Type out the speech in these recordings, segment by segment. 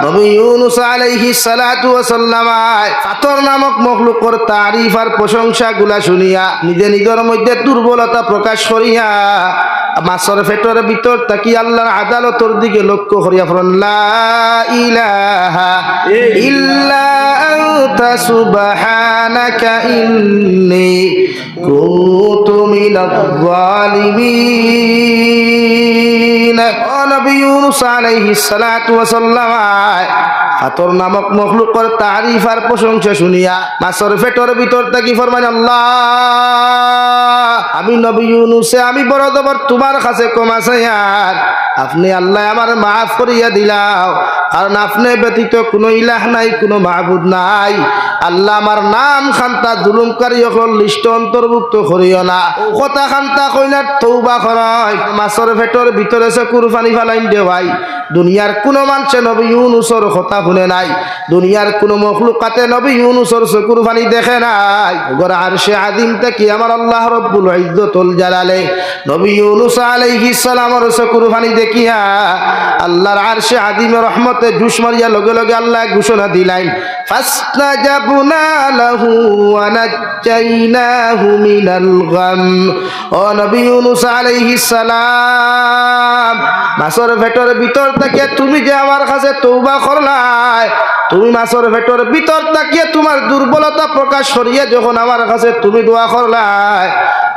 নবী ইউনূস আলাইহিস সালাতু ওয়াস সালাম পাথর নামক মখলুকর তারিফ আর প্রশংসা গুলা শুনিয়া নিজের মধ্যে দুর্বলতা প্রকাশ করিয়া মাছের পেটের ভিতর তাকি আল্লাহর আদালতের দিকে লক্ষ্য করিয়া বলেন লা ইলাহা ইল্লা আনতা সুবহানাকা ইন্নী কুনতু মিনাজ জালিমিন। ও নবী ইউনূস আলাইহিস সালাতু ওয়াস সালাম পাথর নামক মখলুকর তারিফ আর প্রশংসা শুনিয়া মাছের পেটের ভিতর তাকি ফরমান আল্লাহ আমি নবী ইউনূসে আমি বড় দবর তোমার কাছে ক্ষমা চাই আর আপনি আল্লাহ আমার মাফ করিয়া দিলাও, কারণ আপনি ব্যতীত কোনো ইলাহ নাই, কোনো মাহবুদ নাই। আল্লাহ আমার নাম খান্তা জুলুমকারী সকল লিস্ট অন্তর্ভুক্ত করিও না। কথা খান্তা কইনার তওবা করাই মাছের পেটের ভিতরে চকুর পানি ফালাইন দেওয়াই। দুনিয়ার কোনো মানুষে নবী ইউনূসের কথা শুনে নাই, দুনিয়ার কোনো মখলুকাতে নবী ইউনূসের চকুর পানি দেখে নাই। ওগর আরশে আযীম থেকে আমার আল্লাহ রব্বুল ইজ্জতুল জালালে নবী ইউনূস আলাইহিস সালামের চকুর পানি দেখিয়া আল্লাহর আরশে আযীমের রহমতে জুস মারিয়া লগে লগে আল্লাহ ঘোষণা দিলেন ফাসতাজাবনা লাহু ওয়া নাজ্জাইনাহু মিনাল গাম। ও নবী ইউনূস আলাইহিস সালাম মাছের পেটের ভিতর থেকে তুমি যে আমার কাছে তওবা করলাই, তুমি মাছের পেটের ভিতর থেকে তোমার দুর্বলতা প্রকাশ করিয়া যখন আমার কাছে তুমি দোয়া করলাই,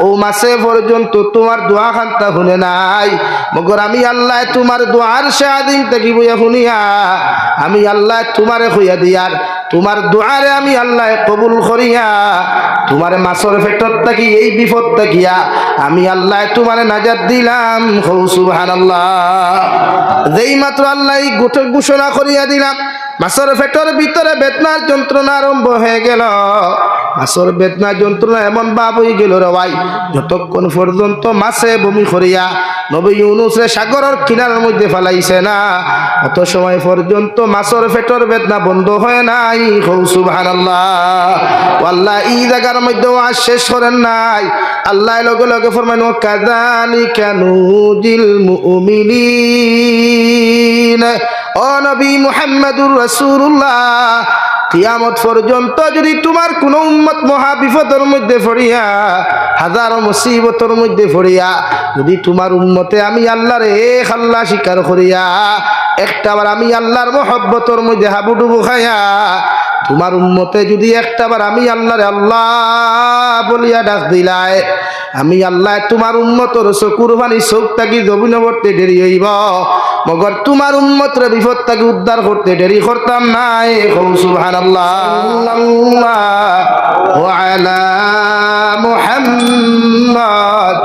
ও মাসে পর্যন্ত তোমার দোয়া খান্তা শুনে নাই। মগর আমি আল্লাহ তোমার দোয়ার আরশে থেকে বইয়া শুনিয়া আমি আল্লাহ তোমারে হইয়া দিয়ার তোমার দোয়ারে আমি আল্লাহ কবুল করিয়া তোমার মাছের পেটর থাকি এই বিপদ থাকিয়া আমি আল্লাহ তোমারে নাজাত দিলাম। হৌ সুবহানাল্লাহ। যেই মাত্র আল্লাহ ঘোষণা করিয়া দিলাম মাছের পেটের ভিতরে বেদনার যন্ত্রণা আরম্ভ হয়ে গেল। মাছের বেদনা যন্ত্রণা এমন ভাব হয়ে গেল রে ভাই, যতক্ষণ পর্যন্ত মাছে বমি করিয়া নবী ইউনূসে সাগরের কিনারার মধ্যে ফেলাইছে না, অত সময় পর্যন্ত মাছের পেটের বেদনা বন্ধ হয় নাই। হৌ সুবহানাল্লাহ। আল্লাহ এই জায়গার মধ্যে আজ শেষ করেন নাই, আল্লাহ লগে লগে ফরমাইন কাযালিকা নুজিল মুমিনিন। ও নবী মুহাম্মদুর রাসূলুল্লাহ কিয়ামত পর্যন্ত যদি তোমার কোন উম্মত মহা বিপদের মধ্যে পড়িয়া হাজারো মুসিবতের মধ্যে পড়িয়া যদি তোমার উম্মতে আমি আল্লাহরে এক আল্লাহ স্বীকার করিয়া একটাবার আমি আল্লাহর মহব্বতের মধ্যে হাবুডুবু খাইয়া তোমার উম্মতে যদি একটাবার আমি আল্লাহরে আল্লাহ বলিয়া ডাক দিলাই, আমি আল্লাহ তোমার উম্মতর চকুর পানি চোখ থাকি জমিন করতে দেরি হইব, মগর তোমার উম্মতরে বিপদ থাকি উদ্ধার করতে দেরি করতাম নাই। সুবহানাল্লাহ। ওয়া আলা মুহাম্মাদ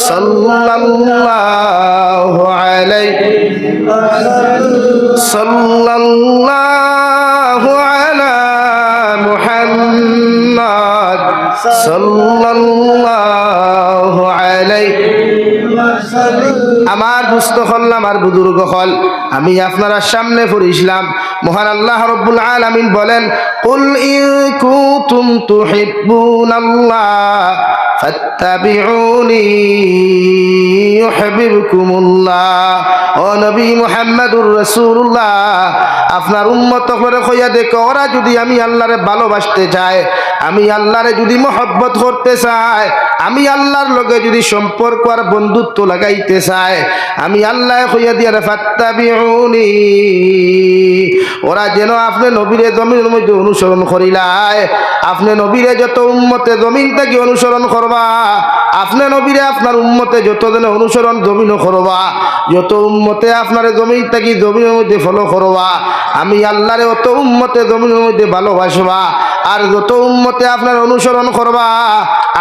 সাল্লাল্লাহু আলাইহি সাল্লাল্লাহু আলা মুহাম্মাদ সাল্লাল্লাহু আলাইহি। আমার দুস্থ হল আমার বুজুর্গ হল আমি আপনারা সামনে পড়িছিলাম মহান আল্লাহ রব্বুল আলামিন বলেন কুল ইন কুনতুম তুহিব্বুনাল্লাহ ফাত্তাবিউনি ইউহিব্বুকুমুল্লাহ। ও নবী মুহাম্মদুর রাসূলুল্লাহ আপনার উম্মত করে কইয়া দেখো, ওরা যদি আমি আল্লাহরে ভালোবাসতে চায়, আমি আল্লাহরে যদি মহব্বত করতে চায়, আমি আল্লাহর লগে যদি সম্পর্ক আর বন্ধুত্ব লাগাইতে চায়, আমি আল্লাহ কইয়া দিয়া ফাত্তাবিউনি ওরা যেন আপনি নবীরে জমিনের মধ্যে অনুসরণ করিলাই। আপনি নবীরে যত উম্মতে জমিন থেকে অনুসরণ করবা, আপনি নবীরে আপনার উম্মতে যত দিনে অনুসরণ জমিন করবা, যত উম্মতে আপনার জমিন থেকে জমিনের মধ্যে ফলো করবা, আমি আল্লাহরে অত উম্মতে জমিনের মধ্যে ভালোবাসবা। আর যত উম্মতে আপনার অনুসরণ করবা,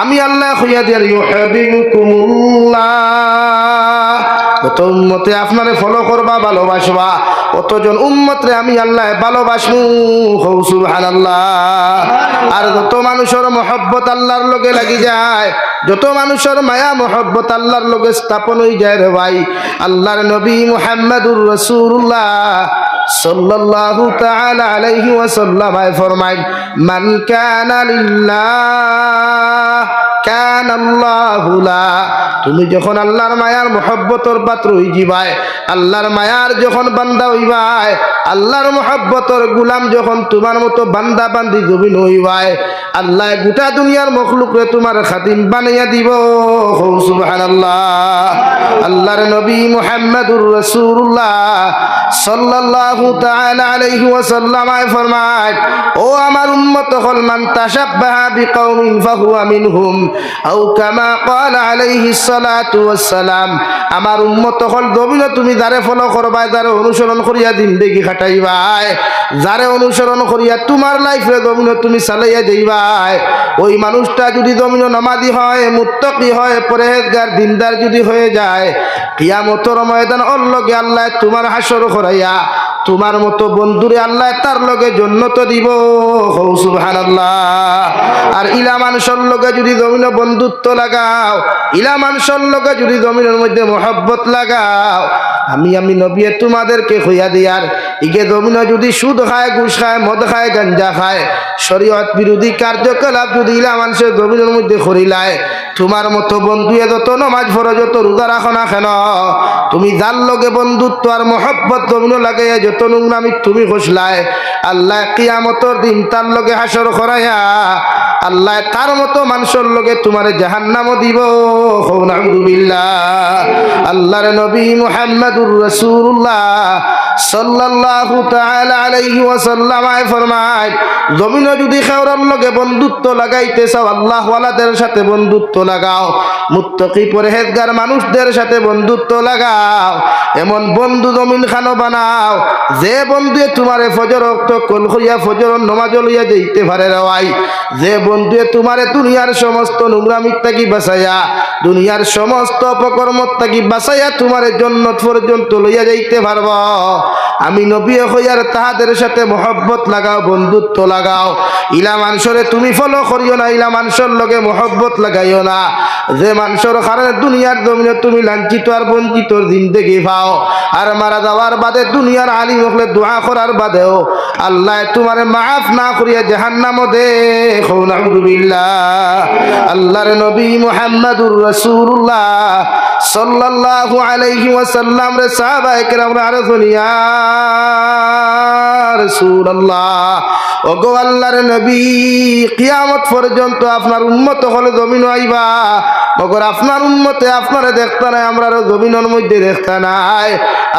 আমি আল্লাহ কইয়া দিয়া ইউহিব্বুকুমুল্লাহ। যত উম্মতে আপনারে ফলো করবা ভালোবাসবা, অতজন উম্মতরে আমি আল্লাহ ভালোবাসবো। হৌ সুবহানাল্লাহ। আর যত মানুষের মহব্বত আল্লাহর লগে লাগি যায়, যত মানুষের মায়া মহব্বত আল্লাহর লগে স্থাপন হয়ে যায় রে ভাই, আল্লাহর নবী মুহাম্মদুর রাসূলুল্লাহ সাল্লাল্লাহু তাআলা আলাইহি ওয়াসাল্লাম ফরমাইন মান কানা লিল্লাহ কানাল্লাহু লা, তুমি যখন আল্লাহর মায়ার মহব্বতর পাত্র হইবাই, আল্লাহর মায়ার যখন বান্দা হইবাই, আল্লাহর মহব্বতর গুলাম যখন তোমার মতো বান্দা বান্দি জমিন হইবাই, আল্লাহ গোটা দুনিয়ার মখলুকরে তোমার খাদিম বানাইয়া দিব। সুবহানাল্লাহ। আল্লাহর নবী মুহাম্মদুর রাসূলুল্লাহ সাল্লাল্লাহু তাআলা আলাইহি ওয়াসাল্লাম ফরমায়, ও আমার উম্মত হল মান তাশাব্বাহা বিকাউমিন ফাহুয়া মিনহুম, আও কামা ক্বালা আলাইহিস সালাতু ওয়াস সালাম। আমার উম্মত হল জমিনে তুমি যারে ফলো করবাই, যারে অনুসরণ করিয়া জিন্দেগি কাটাইবাই, যারে অনুসরণ করিয়া তোমার লাইফে জমিনে তুমি চালাইয়া যাইবাই, ওই মানুষটা যদি জমিনে নামাজি হয়, মুত্তাকি হয়, পরহেজগার দিনদার যদি হয়ে যায়, কিয়ামতের ময়দান ওর লগে আল্লাহ তোমার হাসর করাইয়া তোমার মতো বন্ধুরে আল্লাহ তার লগে জান্নাত দিব। সুবহানাল্লাহ। আর ইলা মানুষের লগে যদি জমিনে বন্ধুত্ব লাগাও, ইলা মানুষের লগে যদি জমিনের মধ্যে মহব্বত লাগাও, আমি নবী তোমাদেরকে কইয়া দিয়ার, ইকে জমিনে যদি সুদ খায়, ঘুষ খায়, মদ খায়, গাঞ্জা খায়, শরীয়ত বিরোধী কার্যকলাপ যদি ইলা মানুষের জমিনের মধ্যে করিলায়, তোমার মতো বন্ধুয়ে যত নমাজ ফরজ, যত রোজা রাখো না কেন, তুমি যার লগে বন্ধুত্ব আর মহব্বত জমিনে লাগাইয়া যত নোংরামি তুমি ঘষলায়, আল্লাহ কিয়ামতের দিন তার লগে হাসর করাইয়া আল্লাহ তার মতো মানুষের লগে তোমার জাহান্নামও দিব। নাউযুবিল্লাহ। আল্লাহর নবী মুহাম্মদুর রাসূলুল্লাহ সাল্লাল্লাহু তাআলা আলাইহি ওয়াসাল্লাম ফরমায়, জমিনে যদি খেওরার লগে বন্ধুত্ব লাগাইতে চাও, আল্লাহ ওয়ালাদের সাথে বন্ধুত্ব লাগাও, মুত্তাকি পরহেজগার মানুষদের সাথে বন্ধুত্ব লাগাও, এমন বন্ধু জমিন খানো বানাও যে বন্ধুয়ে তোমারে ফজর ওয়াক্ত কোল করিয়া ফজর নামাজ লইয়া যাইতে পারে রাওয়াই, যে বন্ধুয়ে তোমারে দুনিয়ার সমস্ত নোংরামি থাকি বাঁচাইয়া, দুনিয়ার সমস্ত অপকর্ম থাকি বাঁচাইয়া তোমারে জান্নাত পর্যন্ত লইয়া যাইতে পারব। আমি নবী হইয়ার তাহাদের সাথে মহব্বত লাগাও, বন্ধুত্ব লাগাও। ইলা মানুষরে তুমি ফলো করিও না, ইলা মানুষের লগে মহব্বত লাগাইও না, যে মানুষের কারণে দুনিয়ার জমিনে তুমি লাঞ্ছিত আর বঞ্চিত জিন্দেগি পাও, আর মারা যাওয়ার বাদে দুনিয়ার আলিম হলে দোয়া করার বাদেও আল্লাহ তোমারে মাফ না করিয়া জাহান্নামে দে। নাউযুবিল্লাহ। আল্লাহর নবী মুহাম্মদুর রাসূলুল্লাহ সাল্লাল্লাহু আলাইহি ওয়াসাল্লাম রে সাহাবায়ে কেরামরা আরজুন ইয়া রাসূলুল্লাহ, ওগো আল্লাহর নবী, কিয়ামত পর্যন্ত আপনার উম্মত হলে জমিন আইবা, মগর আপনার উম্মতে আপনারে দেখতা নাই, আমরা জমিনের মধ্যে দেখতা নাই,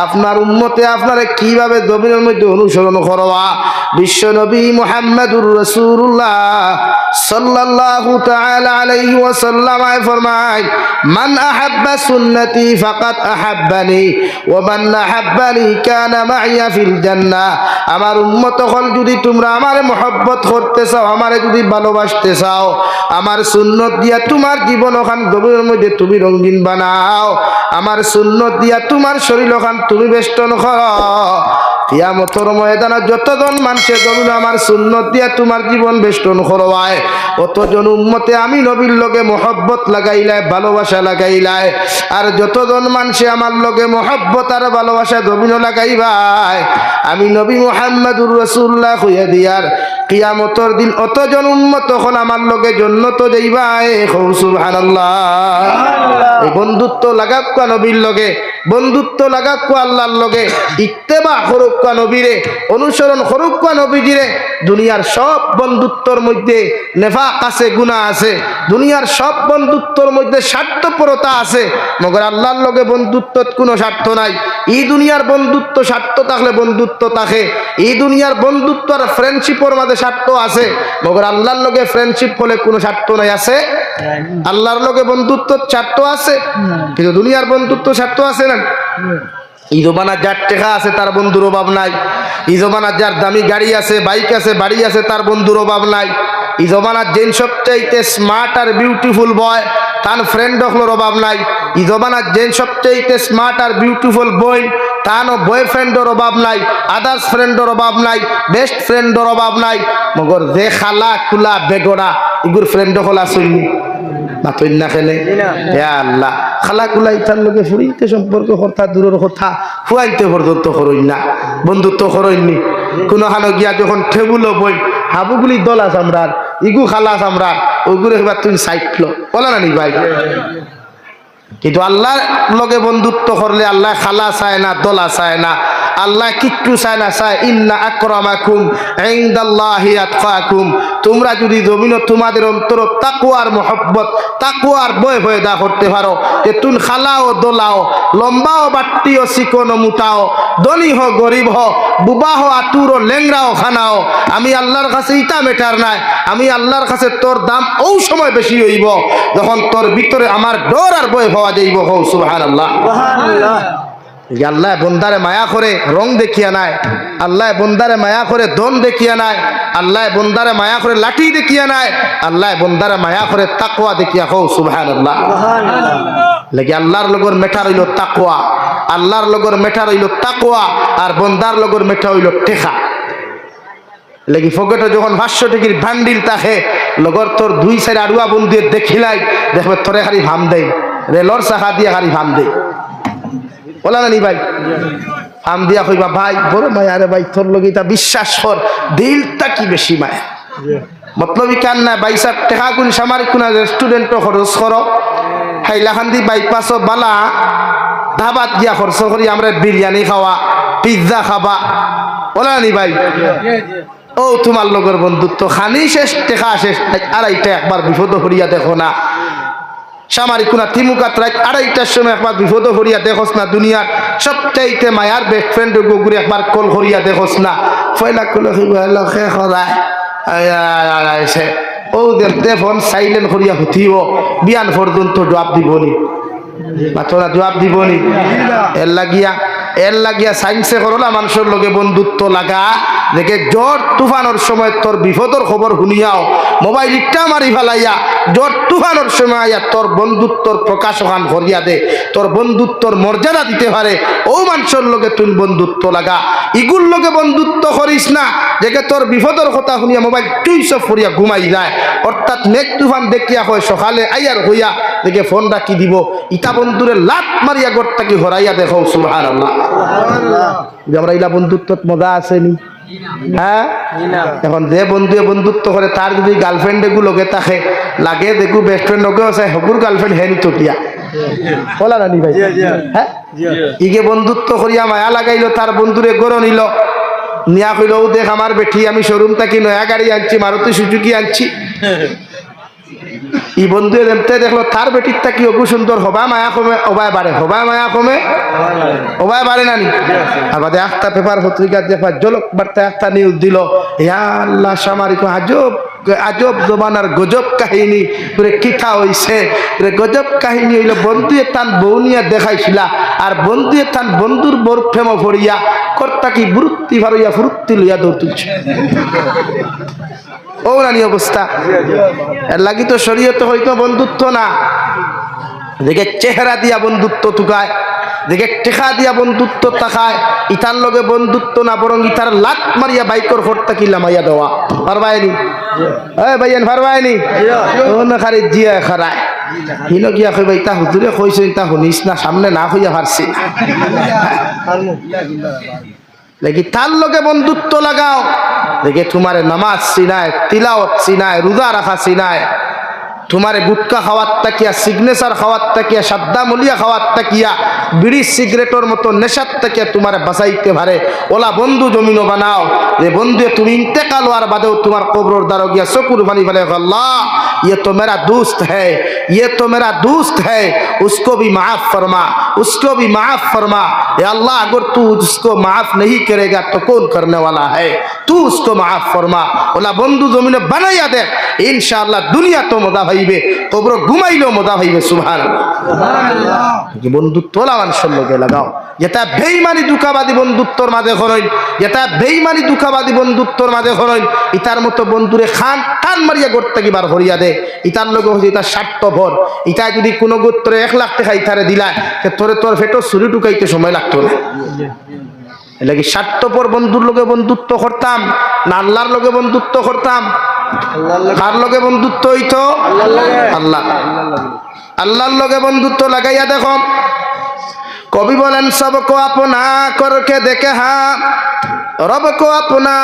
আপনার উম্মতে আপনারে কিভাবে জমিনের মধ্যে অনুসরণ করবা। বিশ্ব নবী মুহাম্মদুর রাসূলুল্লাহ সাল্লাল্লাহু তাআলা আলাইহি ওয়াসাল্লাম ফরমায়, মান আহাব্বা সুন্নতি ফাকাদ আহাব্বানি ওয়া মান আহাব্বানি কানা মাইয়া ফিল জান্নাহ। আমার উম্মত হল যদি তোমরা আমারে মহব্বত করতে চাও, আমারে যদি ভালোবাসতে চাও, আমার সুন্নত দিয়া তোমার জীবন ওখান জমিনের মধ্যে তুমি রঙিন বানাও, আমার সুন্নত দিয়া তোমার শরীর ওখান তুমি বেষ্টন করো, কিয়ামতের ময়দানে যতজন মানুষের জমিন আমার সুন্নত দিয়া তোমার জীবন বেষ্টন করবায়, অতজন উম্মতে আমি নবীর লগে মহব্বত লাগাইলাই, ভালোবাসা লাগাইলাই, আর যতজন মানুষে আমার লগে মহব্বত আর ভালোবাসা জমিন লাগাইবাই, আমি নবী মুহাম্মদুর রাসূলুল্লাহ কইয়া দিয়ার, কিয়ামতের দিন অতজন উম্মত হল আমার লগে জান্নাত যাইবাই। সুবহানাল্লাহ। এই বন্ধুত্ব লাগাক নবীর লগে, বন্ধুত্ব লাগাক আল্লাহর লগে, ইত্তেবা করুক নবীরে, অনুসরণ করুক নবীজিরে। দুনিয়ার সব বন্ধুত্বর মধ্যে নেফাক আছে, গুনাহ আছে, দুনিয়ার সব বন্ধুত্বর মধ্যে স্বার্থপরতা আছে, মগর আল্লাহর লগে বন্ধুত্বত কোনো স্বার্থ নাই। এই দুনিয়ার বন্ধুত্ব স্বার্থ থাকলে বন্ধুত্ব থাকে, এই দুনিয়ার বন্ধুত্ব আর ফ্রেন্ডশিপের মাঝে স্বার্থ আছে, মগর আল্লাহর লগে ফ্রেন্ডশিপ হলে কোনো স্বার্থ নাই। আছে আল্লাহর লগে বন্ধুত্ব স্বার্থ আছে, কিন্তু দুনিয়ার বন্ধুত্ব স্বার্থ আছে না। এই জমানার যার টেকা আছে তার বন্ধুর অভাব নাই, এই জমানার যার দামি গাড়ি আছে, বাইক আছে, বাড়ি আছে, তার বন্ধুর অভাব নাই। এই জমানার যেন সবচাইতে স্মার্ট আর বিউটিফুল বয়, তার ফ্রেন্ড হলোর অভাব নাই। এই জমানার যেন সবচাইতে স্মার্ট আর বিউটিফুল বই, তার বয়ফ্রেন্ডের অভাব নাই, আদার্স ফ্রেন্ডের অভাব নাই, বেস্ট ফ্রেন্ডের অভাব নাই। মগর যে খালা খুলা বেগড়া এগুর ফ্রেন্ড হলা শুনি মাতইন না খেলে, হে আল্লাহ, খালা কুলা ইতার লোকে ফুরিতে সম্পর্ক কথা দূরের কথা ফুয়াইতে পর্যন্ত করইন না, বন্ধুত্ব করইননি। কোনো হানো গিয়া যখন টেবুলও বই হাবুগুলি দল আছে, আমরা ইগু খালাস আমরা ওগুলো এবার তুমি সাইটলো বলে না নি ভাই। কিন্তু আল্লাহর লগে বন্ধুত্ব করলে আল্লাহ খালা চায় না, দলা চায় না, আল্লাহ কিচ্ছু চায় না, চায় ইন্না আকরামাকুম ইনদাল্লাহি আতকাকুম। তোমরা যদি জমিন তোমাদের অন্তর তাকওয়ার মহব্বত, তাকওয়ার ভয় পয়দা করতে পারো, যে তুমি খালাও দলাও, লম্বাও বাট্টিও চিকনো মুটাও, ধনী হো গরিব হো, বুবা হো আতুরো লেংরাও খানাও, আমি আল্লাহর কাছে ইটা মেটার নাই। আমি আল্লাহর কাছে তোর দাম ও সময় বেশি হইব যখন তোর ভিতরে আমার ডর আর ভয় পাওয়া যাইব। হো সুবহানাল্লাহ। আল্লাহ বন্দারে মায়া করে রং দেখিয়া নাই, আল্লাহ বন্দারে মায়া করে দন দেখিয়া নাই, আল্লাহ বন্দারে মায়া করে লাঠি দেখিয়া নাই, আল্লাহ বন্দারে মায়া করে তাকওয়া দেখিয়া। হো সুবহানাল্লাহ। লাগি আল্লাহর লগর মেঠা রইল তাকওয়া, আল্লাহর লগর মেঠা রইল তাকওয়া, আর বন্দার লগর মেঠা হইল টেকা। লাগি ফকেটে যখন 500 টাকির বান্ডিল তাকে লগর তোর 2-4 আড়ুয়া বন্ধু দেখিলাই, দেখবে তোরে খালি ভাম দেয়, রেলর চাকা দিয়ে খালি ভাম দেয় বলা না নি ভাই। ফাম দিয়া কইবা ভাই বড় মায়া রে ভাই, তোর লগে তা বিশ্বাস কর, দিলটা কি বেশি মায়া। মতলবই কান না ভাই সাহেব টেকা কোন সামারিক কোন রেস্টুরেন্টও খরচ করো, হাইলাকান্দি বাইপাসও বালা ধাবাত গিয়া খরচ করি আমরা বিরিয়ানি খাওয়া, পিৎজা খাবা বলা নি ভাই। ও তোমার লগর বন্ধুত্ব খানি শেষ, টেকা শেষ, আড়াইটা একবার বিপদ হরিয়া দেখো না। সামারি কোনা তিমুকাত রাত 2:30টার সময় একবার বিপদ হরিয়া দেখোস না। দুনিয়ার সবচাইতে মায়ার বেস্ট ফ্রেন্ড গুগুরে একবার কল হরিয়া দেখোস না। ফয়লা কল লখে খরায় আইছে ও দেখতে ফোন সাইলেন্ট হরিয়া হুথিব, বিয়ান পর্যন্ত জবাব দিবনি, মাত্রা জবাব দিবনি। এর লাগিয়া সাইন্সে করলা মানুষের লগে বন্ধুত্ব লাগা, দেখে জ্বর তুফানোর সময় তোর বিপদর খবর শুনিয়াও মোবাইল ইটা মারি ফেলাইয়া জ্বর তুফানোর সময় আইয়া তোর বন্ধুত্বর প্রকাশকান করিয়া দে, তোর বন্ধুত্বর মর্যাদা দিতে পারে। ও মানুষের লগে তুই বন্ধুত্ব লাগা, ইগুর লগে বন্ধুত্ব করিস না দেখে তোর বিপদর কথা শুনিয়া মোবাইল টুইস অফ করিয়া ঘুমাই যায়। অর্থাৎ মেঘ তুফান দেখিয়া হয় সকালে আইয়ার হইয়া দেখে ফোন রাখি দিব, ইটা বন্ধুরে লাত মারিয়া গড়টা কি হরাইয়া দেখো। সুবহানাল্লাহ। আমরা ইলা বন্ধুত্বত মজা আসেনি? হ্যাঁ, এখন যে বন্ধু বন্ধুত্ব করে তার যদি গার্লফ্রেন্ড এগুলোকে থাকে লাগে দেখু বেস্ট ফ্রেন্ড ওকে আছে হকুর গার্লফ্রেন্ড হেনি তোটিয়া বলা রানি ভাই। হ্যাঁ, ইগে বন্ধুত্ব করিয়া মায়া লাগাইলো, তার বন্ধুরে গড় নিল, নিয়া কইল ও দেখ আমার বেঠি আমি শোরুম থাকি নয়া গাড়ি আনছি, মারুতি সুজুকি আনছি। ই বন্ধু এমতে দেখলো তার বেটির থাকি অগু সুন্দর হবা মায়া কমে, ওবায় বাড়ে, হবায় মায়া কমে ওবায় বাড়ে নানি। আমাদের একটা পেপার পত্রিকার যে জলক বার্তা একটা নিউজ দিল, ইয়া আল্লাহ সামারিক আজব আজব জমানার গজব কাহিনী কিঠা হইছে। গজব কাহিনী হইল বন্ধুয়ে তান বউ নিয়ে দেখাইছিলা, আর বন্ধুয়ে তান বন্ধুর বোর প্রেম ভরিয়া কর্তা কি বুরুত্তি ভারইয়া ফুরুত্তি লইয়া দৌড় তুলছে। ও রানি অবস্থা। এর লাগি তো শরীয়ত হইতো বন্ধুত্ব না, দেখে চেহারা দিয়া বন্ধুত্ব তুকায়, দেখে টেকা দিয়া বন্ধুত্ব তাকায়, ইতার লগে বন্ধুত্ব না বরং ইতার লাত মারিয়া বাইকর ফোরটা কি লামাইয়া দেওয়া পারবায়নি। ভাইয়ান পারবায়নি খারি জিয়া খারায় হিনো গিয়া কইবা ইতা হুজুরে কইছে ইতা শুনিস না, সামনে না হইয়া পারছি দেখি তার লগে বন্ধুত্ব লাগাও, দেখে তোমারে নামাজ চিনায়, তিলাওয়াত চিনায়, রোজা রাখা চিনায়, তোমারে গুটকা খাওয়ার তাকিয়া, সিগনেচার খাওয়ার তাকিয়া, সাদ্দা মলিয়া খাওয়ার তাকিয়া, বিড়ি সিগারেটের মতো নেশার তাকিয়া তোমারে বাঁচাইতে পারে। ওলা বন্ধু জমিন বানাও, যে বন্ধু তুমি ইন্তেকাল হওয়ার বাদেও তোমার কবরের দ্বারা গিয়া চকুর পানি ফেলে, আল্লাহ ये तो मेरा दोस्त है, ये तो मेरा दोस्त है, उसको भी माफ फरमा, उसको भी माफ फरमा। या अल्लाह अगर तू उसको माफ नहीं करेगा तो कौन करने वाला है, तू उसको माफ फरमा। ओला बंधु जमीने बनाइया दे, इंशाअल्लाह दुनिया तो मजा हईबे, कब्र घुमाइलो मजा हईबे। सुबहानाल्लाह। ये बंधुत्व মানুষের লগে লাগাও, যেটা বেঈমানি দুঃখাবাদী বন্ধুত্বর মাঝে হরইন, যেটা বেঈমানি দুঃখাবাদী বন্ধুত্বর মাঝে হরইন, ইতার মতো বন্ধুরে খান টান মারিয়া গড়তে কি বার হরিয়া দে। ইতার লগে হচ্ছে ইতার স্বার্থপর, ইটা যদি কোনো গোত্রে 1 লাখ টাকা ইতারে দিলায় তোরে তোর ফেটো ছুরি টুকাইতে সময় লাগতো না। এলাকি স্বার্থপর বন্ধুর লগে বন্ধুত্ব করতাম না আল্লাহর লগে বন্ধুত্ব করতাম? কার লগে বন্ধুত্ব হইতো? আল্লাহ। আল্লাহর লগে বন্ধুত্ব লাগাইয়া দেখো। কবি বলেন সবকো আপনা করকে দেখে হা, রব কো আপনা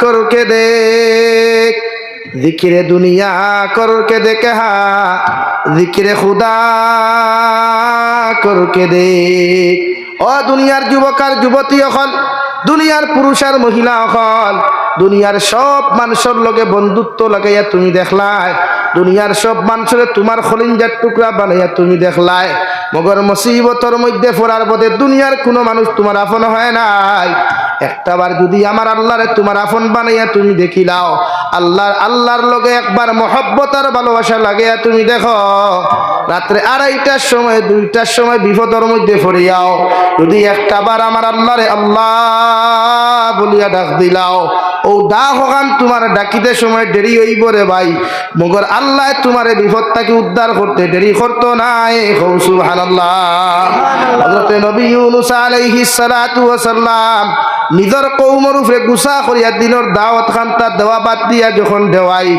করকে দেখ, জিকিরে দুনিয়া করকে দেখে হা জিকিরে খুদা করকে দেখ। ও দুনিয়ার যুবক আর যুবতী হল, দুনিয়ার পুরুষ আর মহিলা হল, দুনিয়ার সব মানুষের লগে বন্ধুত্ব লাগাইয়া তুমি দেখলাই, দুনিয়ার সব মানুষের তোমার খলিঞ্জার টুকরা বানাইয়া তুমি দেখলাই, মগর মুসিবতর মধ্যে পড়ার পথে দুনিয়ার কোনো মানুষ তোমার আপন হয় নাই। একটাবার যদি আমার আল্লাহরে তোমার আপন বানাইয়া তুমি দেখিলাও, আল্লাহর লগে একবার মহব্বত আর ভালোবাসা লাগাইয়া তুমি দেখো, রাত্রে 2:30টার সময় 2টার সময় বিপদের মধ্যে পড়িয়াও যদি একটাবার আমার আল্লাহরে আল্লাহ বলিয়া ডাক দিলাও, ও ডাক হকান তোমার ডাকিতে সময় দেরি হইব রে ভাই, মগর আল্লাহ তোমারে বিপদ থেকে উদ্ধার করতে দেরি করতো নাই। সুবহানাল্লাহ। হযরত নবী ইউনূস আলাইহিস সালাতু ওয়াস সালাম নিজের কওমের উপরে গুসা করিয়া দিনের দাওয়াত খানটা দেওয়া বাদ দিয়া যখন দেওয়াই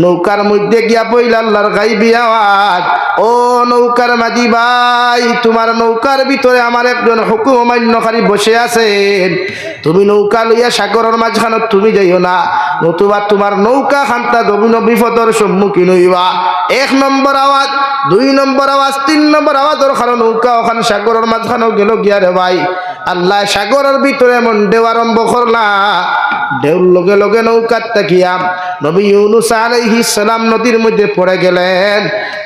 নৌকার মধ্যে গিয়া পইলা আল্লাহর গাইবী আওয়াজ, ও নৌকার মাঝি ভাই, তোমার নৌকার ভিতরে আমার একজন হুকুম অমান্যকারী বসে আছেন, তুমি নৌকা লইয়া সাগরের মাঝখানে তুমি যাইও না, নতুবা তোমার নৌকা খানটা দবিন বিপদের সম্মুখীন হইবা। 1 নম্বর আওয়াজ, 2 নম্বর আওয়াজ, 3 নম্বর আওয়াজের কারণে নৌকা ওখানে সাগরের মাঝখানেও গেল গিয়া রে ভাই, আল্লাহ সাগরের ভিতরে এমন ঢেউ আরম্ভ করলা, ঢেউর লগে লগে নৌকার তাকিয়া নবী ইউনূস আলাইহিস সালাম নদীর মধ্যে পড়ে গেলেন।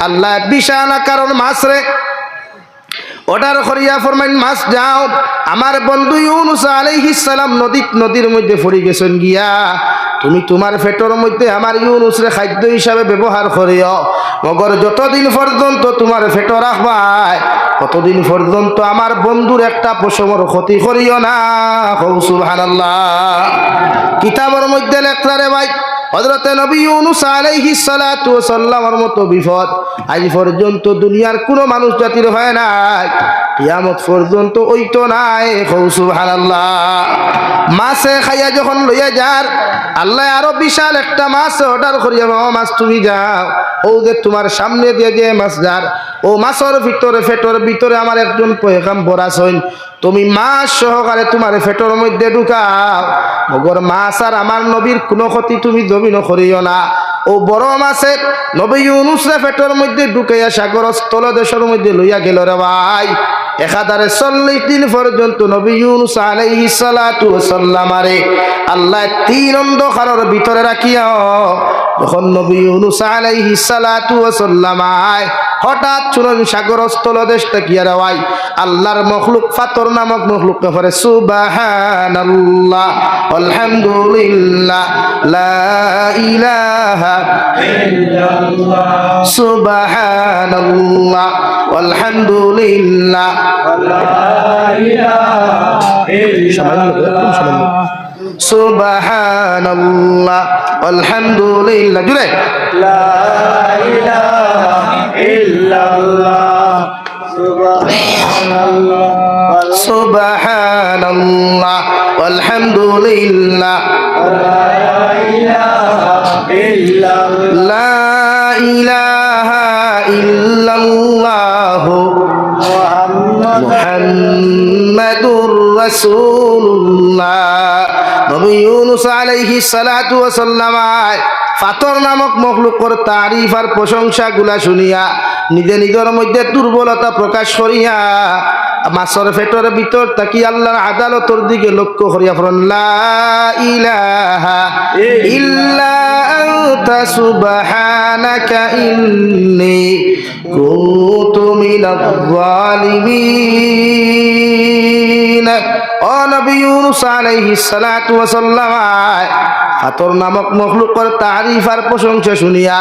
আল্লাহ বিশাল আকারের মাছ রে অর্ডার করিয়া ফরমাইন, মাছ যাও, আমার বন্ধু ইউনূস আলাইহিস সালাম নদীর মধ্যে পড়ে গেছেন গিয়া, তুমি তোমার পেটের মধ্যে আমার ইউনূস রে খাদ্য হিসাবে ব্যবহার করিও, মগর যতদিন পর্যন্ত তোমার পেট রাখবাই ততদিন পর্যন্ত আমার বন্ধুর একটা পশমের ক্ষতি করিও না। সুবহানাল্লাহ। কিতাবের মধ্যে লেখা রে ভাই, হযরত নবী ইউনূস আলাইহিস সালাতু ওয়াস সালামের মতো বিপদ আজ পর্যন্ত দুনিয়ার কোনো মানুষ জাতির হয় নাই, কিয়ামত পর্যন্ত ওইতো নাই। সুবহানাল্লাহ। মাছে খাইয়া যখন লইয়া যার আল্লাহ আরো বিশাল একটা মাছ অর্ডার করিয়া, মাছ তুমি যাও, ও যে তোমার সামনে দিয়ে যে মাছ যার, ও মাছের ভিতরে পেটের ভিতরে আমার একজন পয়গম্বর আছেন, তুমি মাছ সহকারে তোমার পেটের মধ্যে ঢুকাও, মগর মাছ আর আমার নবীর কোনো ক্ষতি তুমি জমিন করিও না। ও বড় মাছে নবী ইউনূস রে পেটের মধ্যে ঢুকাইয়া সাগর স্থলদেশের মধ্যে লইয়া গেল রে ভাই। 1040 দিন পর্যন্ত নবী ইউনূস আলাইহিস সালাতু ওয়াস সালাম আরে আল্লাহ 3 অন্ধকারের ভিতরে রাখিয়া, যখন নবী ইউনূস আলাইহিস সালাতু ওয়াস সালাম হঠাৎ শুনুন সাগর স্থলদেশ তাকিয়া রে ভাই, আল্লাহর মখলুক ফাতর নামক মখলুক করে সুবহানাল্লাহ আলহামদুলিল্লাহ লা ইলাহা ইল্লাল্লাহ সুবহানাল্লাহ আলহামদুলিল্লাহ লা ইলাহা ইল্লাল্লাহ সুবহানাল্লাহ আলহামদুলিল্লাহ জুড়ে লা ইলাহা ইল্লাল্লাহ সুবহানাল্লাহ আলহামদুলিল্লাহ লা ইলাহা ইল্লাল্লাহ মুহাম্মাদুর রাসূলুল্লাহ। নবী ইউনূস আলাইহিস সালাতু ওয়াস সালাম ফাতর নামক মখলুকর তারিফ আর প্রশংসা গুলা শুনিয়া নিজে নিজের মধ্যে দুর্বলতা প্রকাশ করিয়া মাছের পেটের ভিতর তাকি আল্লাহর আদালতের দিকে লক্ষ্য করিয়া ফরন, লা ইলাহা ইল্লা আনতা সুবহানাকা ইন্নী কুনতু মিনাজ জালিমিন। ও নবী ইউনূস আলাইহিস সালাতু ওয়াস সালাম ফাতর নামক মখলুকর তারিফ আর প্রশংসা শুনিয়া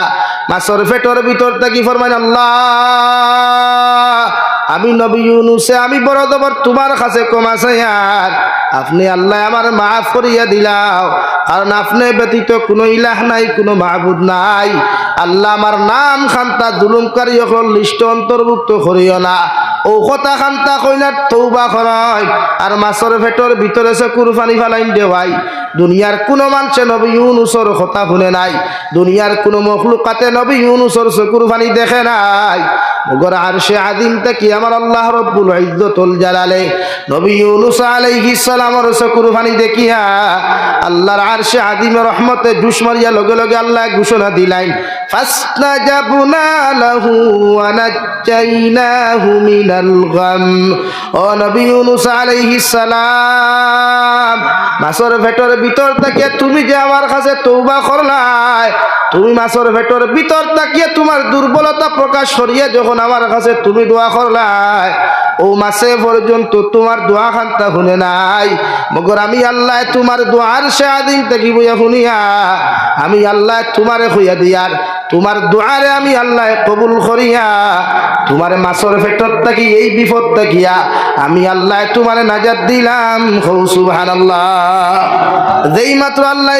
মাছের পেটের ভিতর তাকি ফরমাইন, আল্লাহ আমি নবী ইউনূসে আমি বড় দবর তোমার কাছে ক্ষমা চাই, আর আপনি আল্লাহ আমার মাফ করিয়া দিলাও, কারণ আপনি ব্যতীত কোনো ইলাহ নাই, কোনো মাহবুদ নাই। আল্লাহ আমার নাম খান্তা জুলুমকারী লিস্ট অন্তর্ভুক্ত করিও না। ও ও কথা খান্তা কইনার তৌবা করাই আর মাছের পেটের ভিতরে চকুর পানি ফালাইন দেওয়াই দুনিয়ার কোন মানুষে নবী ইউনুসের কথা শুনে নাই দুনিয়ার কোন মখলুকাতে নবী ইউনুসের চকুর পানি দেখে নাই মগর আরশে আযীম থেকে আমার আল্লাহ রব্বুল ইজ্জতুল জালালে নবী ইউনুস আলাইহিস সালামের চকুর পানি দেখিয়া আল্লাহর আরশে আযীমের রহমতে জুস মারিয়া লগে লগে আল্লাহ ঘোষণা দিলেন ফাসতাজাবনা লাহু ওয়া নাজ্জাইনাহু মিনাল গাম ও নবী ইউনুস আলাইহিস সালাম মাছের পেটের ভিতর থেকে তুমি যে আমার কাছে তওবা করলাই তুমি মাছের পেটের ভিতর থেকে তোমার দুর্বলতা প্রকাশ করিয়া যখন আমার কাছে তুমি দোয়া করলাই ও মাসে পর্যন্ত তোমার দোয়া খান্তা শুনে নাই মগর আমি আল্লাহ তোমার দোয়ার আযীম থেকে বইয়া শুনিয়া আমি আল্লাহ তোমারে হইয়া দিয়ার তোমার দোয়ারে আমি আল্লাহ কবুল করিয়া তোমার মাছের পেটর থেকে এই বিপদ থাকিয়া আমি আল্লাহ তোমারে নাজাত দিলাম সুবহানাল্লাহ যেই মাত্র আল্লাহ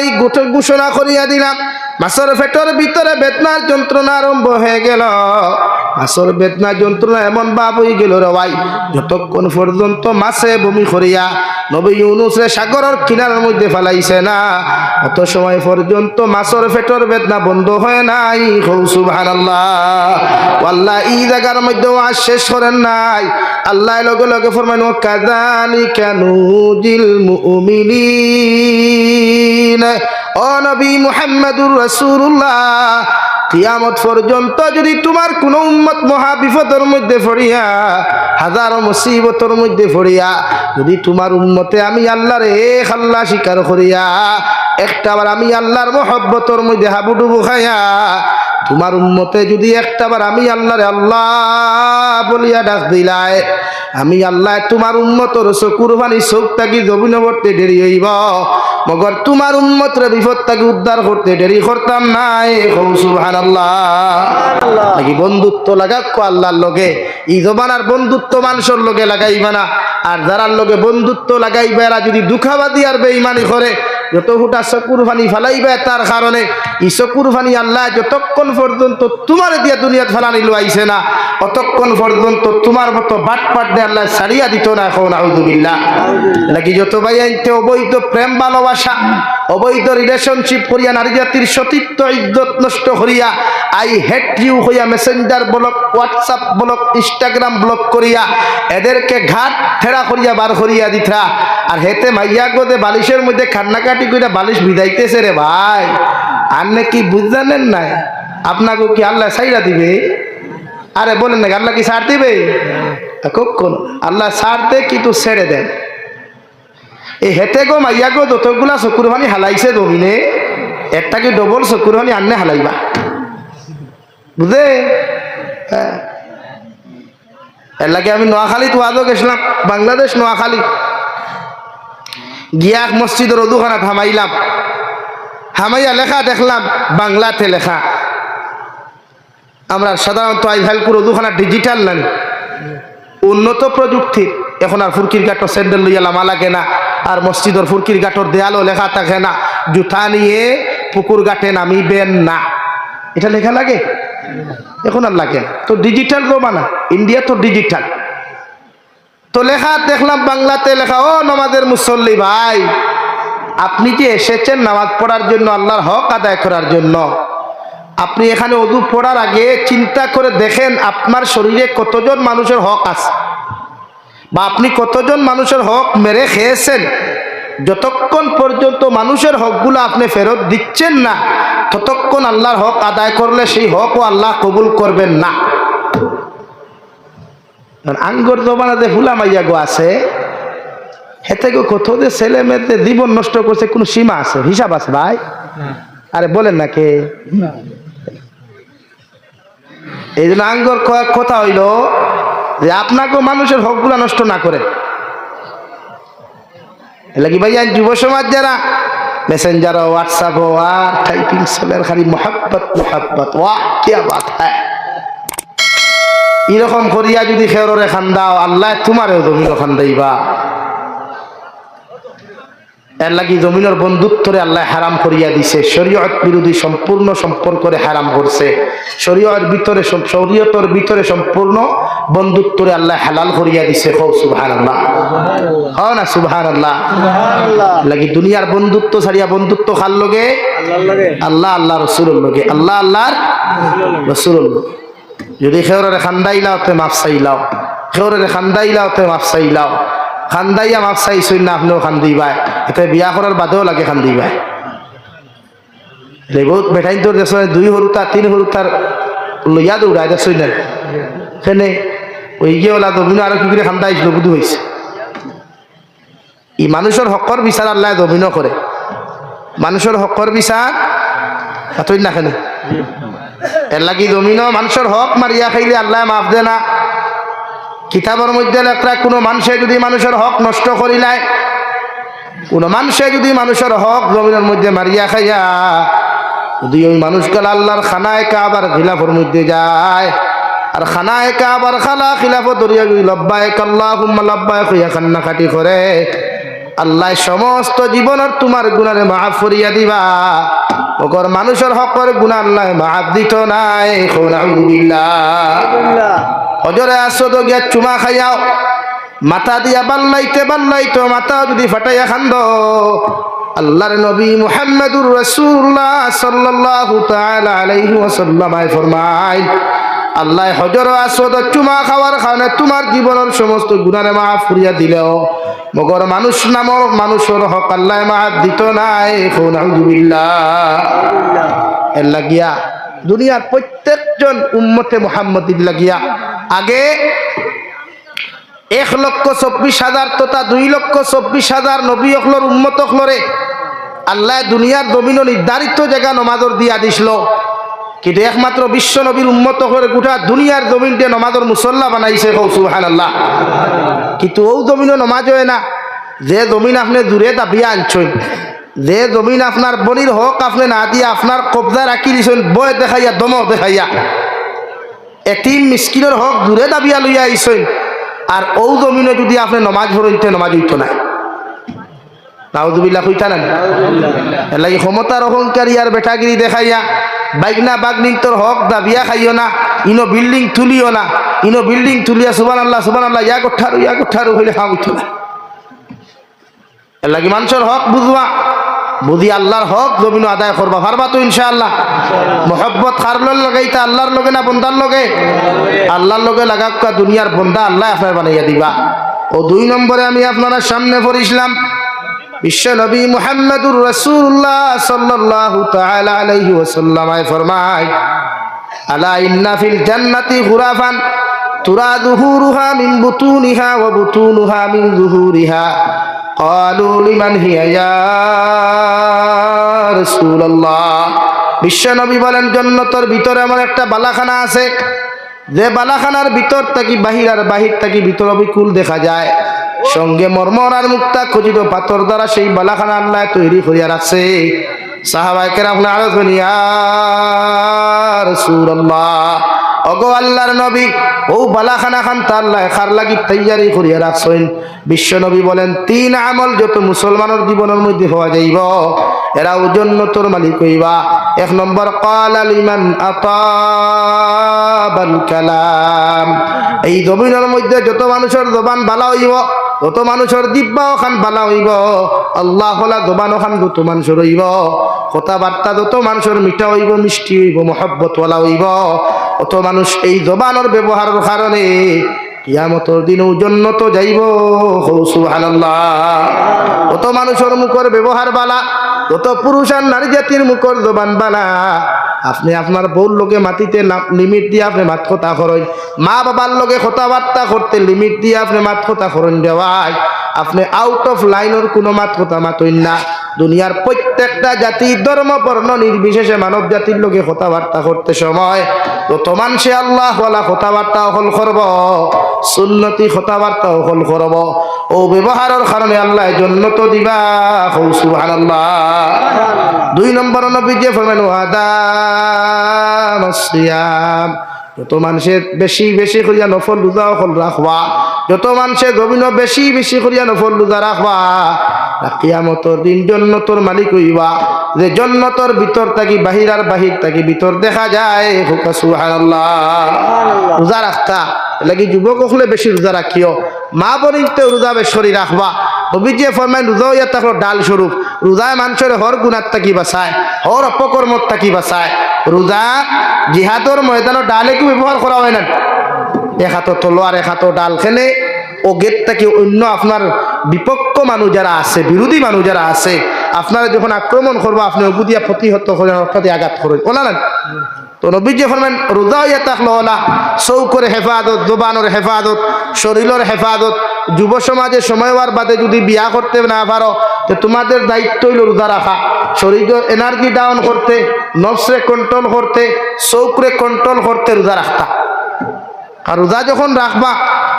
ঘোষণা করিয়া দিলাম মাছের পেটের ভিতরে বেদনার যন্ত্রণা আরম্ভ হয়ে গেল মাছের বেদনা যন্ত্রণা এমন ভাব হয়ে গেল রে ভাই যতক্ষণ পর্যন্ত মাছে বমি করিয়া নবী ইউনুসে সাগরের কিনারার মধ্যে ফেলাইছে না অত সময় পর্যন্ত মাছের পেটের বেদনা বন্ধ হয় নাই সুবহানাল্লাহ আল্লাহ এই জায়গার মধ্যে আজ শেষ করেন নাই আল্লাহ লগে লগে ফরমাইন কাযালিকা নুজিল মুমিনিন ও নবী মুহাম্মদুর রাসূলুল্লাহ কিয়ামত পর্যন্ত যদি তোমার কোন উম্মত মহা বিপদের মধ্যে পড়িয়া হাজার মুসিবতের মধ্যে পড়িয়া যদি তোমার উম্মতে আমি আল্লাহর এক আল্লাহ স্বীকার করিয়া একটাবার আমি আল্লাহর মহব্বতের মধ্যে হাবুডুবু খাইয়া তোমার উম্মতে যদি একটাবার আমি আল্লাহরে আল্লাহ বলিয়া ডাক দিলায় আমি আল্লাহ তোমার উম্মতর চকুর পানি চোখ থাকি জমিন করতে দেরি হইব মগর তোমার উম্মতরে বিপদ থাকি উদ্ধার করতে দেরি করতাম নাই সুবহানাল্লাহ নাকি বন্ধুত্ব লাগাকো আল্লাহর লগে এই জমানার বন্ধুত্ব মানুষের লগে লাগাইবা না আর যারার লগে বন্ধুত্ব লাগাইবা এরা যদি দুঃখাবাদী আর বেঈমানি করে যত ফুটা চকুর পানি ফেলাইবে তার কারণে এই চকুর পানি আল্লাহ যতক্ষণ পর্যন্ত তোমার দিয়া দুনিয়াত ফেলানি লইছে না অতক্ষণ পর্যন্ত তোমার মতো বাটপাট দিয়ে আল্লাহ ছাড়িয়া দিত না এখন আউযুবিল্লাহ নাকি যত ভাই আনতে অবৈধ প্রেম ভালোবাসা অবৈধ রিলেশনশিপ করিয়া নারী জাতির সতীত্ব ইজ্জত নষ্ট করিয়া আই হেট ইউ হইয়া Messenger block WhatsApp block Instagram block করিয়া এদেরকে ঘাট ঠেড়া করিয়া বার করিয়া দিথা আর হেতে মাইয়া গোদে বালিশের মধ্যে কান্নাকাটি কইরা বালিশ ভিজাইতেছে রে ভাই আর নাকি বুঝজানেন নাই আপনাকে কি আল্লাহ ছাইরা দিবে আরে বলেন না আল্লাহ কি ছাড় দিবে কখন আল্লাহ ছাড় দে কিন্তু ছেড়ে দেন এই হেতে গো মাইয়া গো যতগুলা চকুর পানি হালাইছে জমিনে একটা কি ডবল চকুর পানি আননে হালাইবা বুঝে হ্যাঁ এর লাগে আমি নোয়াখালী তো আজও গেছিলাম বাংলাদেশ নোয়াখালী গিয়া মসজিদের অদুখানা থামাইলাম হামাইয়া লেখা দেখলাম বাংলাতে লেখা আমরা সাধারণত আইভাইলপুর অদুখানা ডিজিটাল নেন উন্নত প্রযুক্তির এখন আর ফুরকির গাঁটর স্যান্ডেল লইয়া লামা লাগে না আর মসজিদের ফুরকির গাঁটর দেয়ালও লেখা থাকে না জুতা নিয়ে পুকুর ঘাটে নামিবেন না এটা লেখা লাগে এখন আর লাগে তো ডিজিটাল জমানা ইন্ডিয়া তো ডিজিটাল তো লেখা দেখলাম বাংলাতে লেখা ও নামাজের মুসল্লি ভাই আপনি যে এসেছেন নামাজ পড়ার জন্য আল্লাহর হক আদায় করার জন্য আপনি এখানে ওযু পড়ার আগে চিন্তা করে দেখেন আপনার শরীরে কতজন মানুষের হক আছে বা আপনি কতজন মানুষের হক মেরে খেয়েছেন যতক্ষণ পর্যন্ত মানুষের হকগুলো আপনি ফেরত দিচ্ছেন না ততক্ষণ আল্লাহর হক আদায় করলে সেই হকও আল্লাহ কবুল করবেন না আঙ্গর জমানাতে ফুলা মাইয়া গো আছে হেতে গো কত যে ছেলে মেয়েদের জীবন নষ্ট করছে কোনো সীমা আছে হিসাব আছে ভাই আরে বলেন না কে এই জন্য আঙ্গর কয়েক কথা হইল যে আপনাকেও মানুষের হকগুলা নষ্ট না করে লাগি ভাই যুব সমাজ যারা মেসেঞ্জার হোয়াটসঅ্যাপ আর টাইপিং চলের খালি মোহাব্বত মোহাব্বত ওয়াহ কিয়া বাত হ্যায় এরকম করিয়া যদি খেররে খান্দাও আল্লাহ তোমারও জমিও খান্দাইবা এর লাগি জমিনের বন্ধুত্বরে আল্লাহ হারাম করিয়া দিছে, শরীয়ত বিরোধী সম্পূর্ণ সম্পর্করে হারাম করছে, শরীয়তের ভিতরে সম্পূর্ণ বন্ধুত্বরে আল্লাহ হালাল করিয়া দিছে। হও সুবহানাল্লাহ, হও না সুবহানাল্লাহ। লাগি দুনিয়ার বন্ধুত্ব ছাড়িয়া বন্ধুত্ব কার লগে? আল্লাহ আল্লাহ রসুলের লগে, আল্লাহ আল্লাহর রসুলের লগে। যদি খেউরে খান্দাইলাও তে মাফ চাইলাও, খেউরে খান্দাইলাও তে মাফ চাইলাও, খান্দাইয়া মাফ চাইছই না আপনিও খান্দিবাই, এতে বিয়া করার বাদেও লাগে খান্দিবাই। বহুত বেটাইন তোর দেশ দুই হরুতা তিন হরুতার লইয়া দৌড়াই দেখছই না সেনে ওই গিয়ে ওলা দমিনো আরো কি করে খান্দাইছিল বুধু হয়েছে। ই মানুষের হকর বিচার আল্লাহ দমিনো করে, মানুষের হকর বিচার এতই না কেন এর লাগি দমিনো মানুষের হক মারিয়া খাইলে আল্লাহ মাফ দে না। কিতাবের মধ্যে লেখা কোনো মানুষে যদি মানুষের হক নষ্ট করিলায়, কোন মানুষে যদি মানুষের হক জমিনের মধ্যে মারিয়া খাইয়া যদি ওই মানুষগুলো আল্লাহর খানায় কাবার খিলাফের মধ্যে যায়, আর খানায় কাবার খালা খিলাফত দরিয়া লব্বাইক আল্লাহুম্মা লব্বাইক হইয়া কান্নাকাটি করে, আল্লাহ সমস্ত জীবনের তোমার গুনারে মাফ করিয়া দিবা। ওগর মানুষের হকের গুনাহ আল্লাহ মাফ দিত নাই। হজরে আসদ গিয়া চুমা খাইয়াও, মাথা দিয়া বাল্লাইতে মাথা যদি ফাটাইয়া খান্দ, আল্লাহর নবী মুহাম্মদুর রাসূলুল্লাহ সাল্লাল্লাহু তাআলা আলাইহি ওয়াসাল্লাম ফরমায়, আল্লাহ হজর আসদ চুমা খাওয়ার কারণে তোমার জীবনের সমস্ত গুনাহে মাফ করিয়া দিলেও মগর মানুষ নামক মানুষের হক আল্লাহ মাফ দিত নাই। এর লাগিয়া দুনিয়ার প্রত্যেকজন উম্মতে মুহাম্মদির লাগিয়া আগে 1,24,000 তথা 2,24,000 নবী অখলর উম্মত অখলরে আল্লাহ দুনিয়ার জমিন নির্ধারিত জায়গা নমাজর দিয়া দিছিল, কিন্তু একমাত্র বিশ্ব নবীর উম্মত অখলরে গোটা দুনিয়ার জমিনতে নমাজর মুসল্লা বানাইছে। সুবহানাল্লাহ। কিন্তু ও জমিনও নমাজ হয় না, যে জমিন আপনি দূরে দাবিয়া আনছেন, যে জমিন আপনার বনির হক আপনি না দিয়ে আপনার কবজা রাখি দিছেন, বয় দেখাইয়া দম দেখাইয়া এতিম মিসকিনের হক দূরে দাবিয়া লইয়া আইছেন, আর ও জমিনে যদি আপনি নমাজ পড়তে নমাজ হইতো না। নাউযুবিল্লাহ কইতা না এলাই ক্ষমতার অহংকারী আর বেটাগিরি দেখাইয়া বাইকনা বাগনিন তোর হক দাবিয়া খাইও না, ইনো বিল্ডিং তুলিও না, ইনো বিল্ডিং তুলিয়া সুবহানাল্লাহ সুবহানাল্লাহ ইয়া কোঠারু হইলে খাওয়া হইতো না। এর লাগি মানুষের হক বুঝবা, বুঝি আল্লাহর হক জমিন আদায় করবা পারবা তো ইনশাআল্লাহ। মোহব্বত কারলোর লগাইতা আল্লাহর লগে না বন্দার লগে? আল্লাহর লগে লাগাক্কা দুনিয়ার বন্দা আল্লাহ আপনার বানাইয়া দিবা। ও 2 নম্বরে আমি আপনারা সামনে পড়িছিলাম বিশ্ব নবী মুহাম্মদুর রাসূলুল্লাহ সাল্লাল্লাহু তাআলা আলাইহি ওয়াসাল্লাম ফরমায়, আলা ইন্না ফিল জান্নাতি গুরাফান তুরা যুহুরুহা মিন বুতুনিহা ওয়া বুতুনুহা মিন যুহুরিহা। ক্বালু লিমান হিয়া ইয়া রাসূলুল্লাহ। বিশ্ব নবী বলেন, জান্নাতের ভিতরে এমন একটা বালাখানা আছে, যে বালাখানার ভিতর থেকে বাহির আর বাহির থেকে ভিতর অবিকুল দেখা যায়, সঙ্গে মরমর আর মুক্তা খচিত পাথর দ্বারা সেই বালাখানা আল্লাহ তৈরি করিয়া রাখছে। সাহাবায়ে কেরাম আরো ইয়া রাসূলুল্লাহ, ওগো আল্লাহর নবী, ও বালাখানা খান তা আল্লাহ খার লাগি তৈয়ারি করিয়া রাখছেন। বিশ্ব নবী বলেন, 3 আমল যত মুসলমানের জীবনের মধ্যে হওয়া যাইব এরাও জান্নাতের মালিক হইবা। 1 নম্বর, ক্বালা লিমান আতাবাল কালাম। এই জমিনের মধ্যে যত মানুষের জবান বালা হইব, যত মানুষের জিহ্বা খান বালা হইব, আল্লাহ হলা জবান খান যত মানুষের হইব, কথাবার্তা যত মানুষের মিঠা হইব, মিষ্টি হইব, মহব্বত ওয়ালা হইব, অত মানুষ এই জবানের ব্যবহারের কারণে কিয়ামতের দিনও জান্নাতে যাইব। সুবহানাল্লাহ। অত মানুষের মুখের ব্যবহার বালা, যত পুরুষ আর নারী জাতির মুখের জবান বালা। আপনি আপনার বউর লোকে মাটিতে লিমিট দিয়ে আপনি মাত কথা করেন, মা বাবার লোকে কথাবার্তা করতে লিমিট দিয়ে আপনি মাত কথা করেন দেওয়ায়, আপনি আউট অফ লাইনের কোনো মাত কথা মাতইন না। দুনিয়ার প্রত্যেকটা জাতি ধর্ম বর্ণ নির্বিশেষে মানব জাতির লোকে কথাবার্তা করতে সময় যত মানুষে আল্লাহ ওয়ালা কথাবার্তা হল করব, সুন্নতি কথাবার্তা হল করব, ও ব্যবহারের কারণে আল্লাহ জান্নাত দিবা। সুবহানাল্লাহ। 2 নম্বর নবী যে ফরমান, ওয়াদাম সিয়াম, যত মানুষের বেশি বেশি করিয়া নফল রোজা হল রাখবা, যত মানুষে জমিন বেশি বেশি করিয়া নফল রোজা রাখবা, কিয়ামতর দিন জন্নতর মালিক হইবা, যে জন্নতর ভিতর থাকি বাহির আর বাহির থাকি ভিতর দেখা যায়। হুকা সুবহানাল্লাহ। রোজা রাখতা লাগি যুবক হলে বেশি রোজা রাখিও, মা বনিতে রোজা বেশি রাখবা। নবীজি ফরমায় রোজা হইয়া থাকলো ডাল স্বরূপ। রোজায় মানুষের হর গুণার থাকি বাঁচায়, হর অপকর্মর থাকি বাঁচায়। রোজা জিহাদর ময়দানও ডালে কি ব্যবহার করা হয় না? এক হাতো তলোয়ার এক হাতো ডাল খেলে ও গেট থেকে অন্য আপনার বিপক্ষ মানুষ যারা আছে, বিরোধী মানুষ যারা আছে, আপনারা যখন আক্রমণ করবো আপনি অবুদিয়া প্রতিহত করেন, অর্থাৎ আঘাত করেন, ওলা না? তো নবীজি ফরমান রোজা হইয়া থাকলো ওলা চৌকর হেফাজত, জবানের হেফাজত, শরীরের হেফাজত। যুব সমাজে সময় হওয়ার বাদে যদি বিয়া করতে না পারো, তো তোমাদের দায়িত্ব হইল রোজা রাখা, শরীরের এনার্জি ডাউন করতে, নফসরে কন্ট্রোল করতে, চৌকরে কন্ট্রোল করতে রোজা রাখতা। আর রোজা যখন রাখবা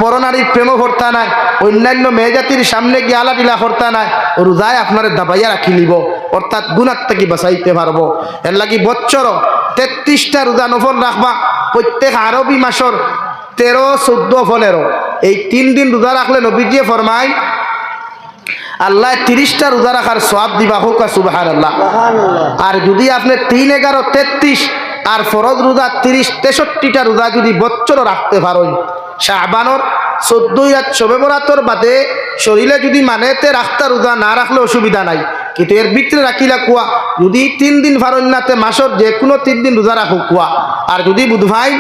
পরনারীর প্রেম করতা নাই, অন্যান্য মেয়েজাতির সামনে গিয়ে আলাটিলা করতা নাই, রোজায় আপনার দাবাইয়া রাখি নিব, অর্থাৎ গুণার থেকে বাঁচাইতে পারবো। এর লাগি বছর 33টা রোজা নফল রাখবা, প্রত্যেক আরবি মাসর 13, 14, 15 এই 3 দিন রোজা রাখলে নবীজি ফরমায় আল্লাহ 30টা রোজা রাখার সওয়াব দিবা। হুকা সুবহানাল্লাহ। আর যদি আপনি 3, 11, 33 আর ফরজ রোজা 30, 63টা রোজা যদি বছর রাখতে পারেন, শাবানোর 14 রাত শবে বরাতর বাদে শরীরে যদি মানেতে রাখতা রোজা না রাখলে অসুবিধা নাই, কিন্তু এর ভিতরে রাখিলা কুয়া যদি 3 দিন পারেন নাতে মাসর যে কোনো 3 দিন রোজা রাখো কুয়া। আর যদি বুধভাই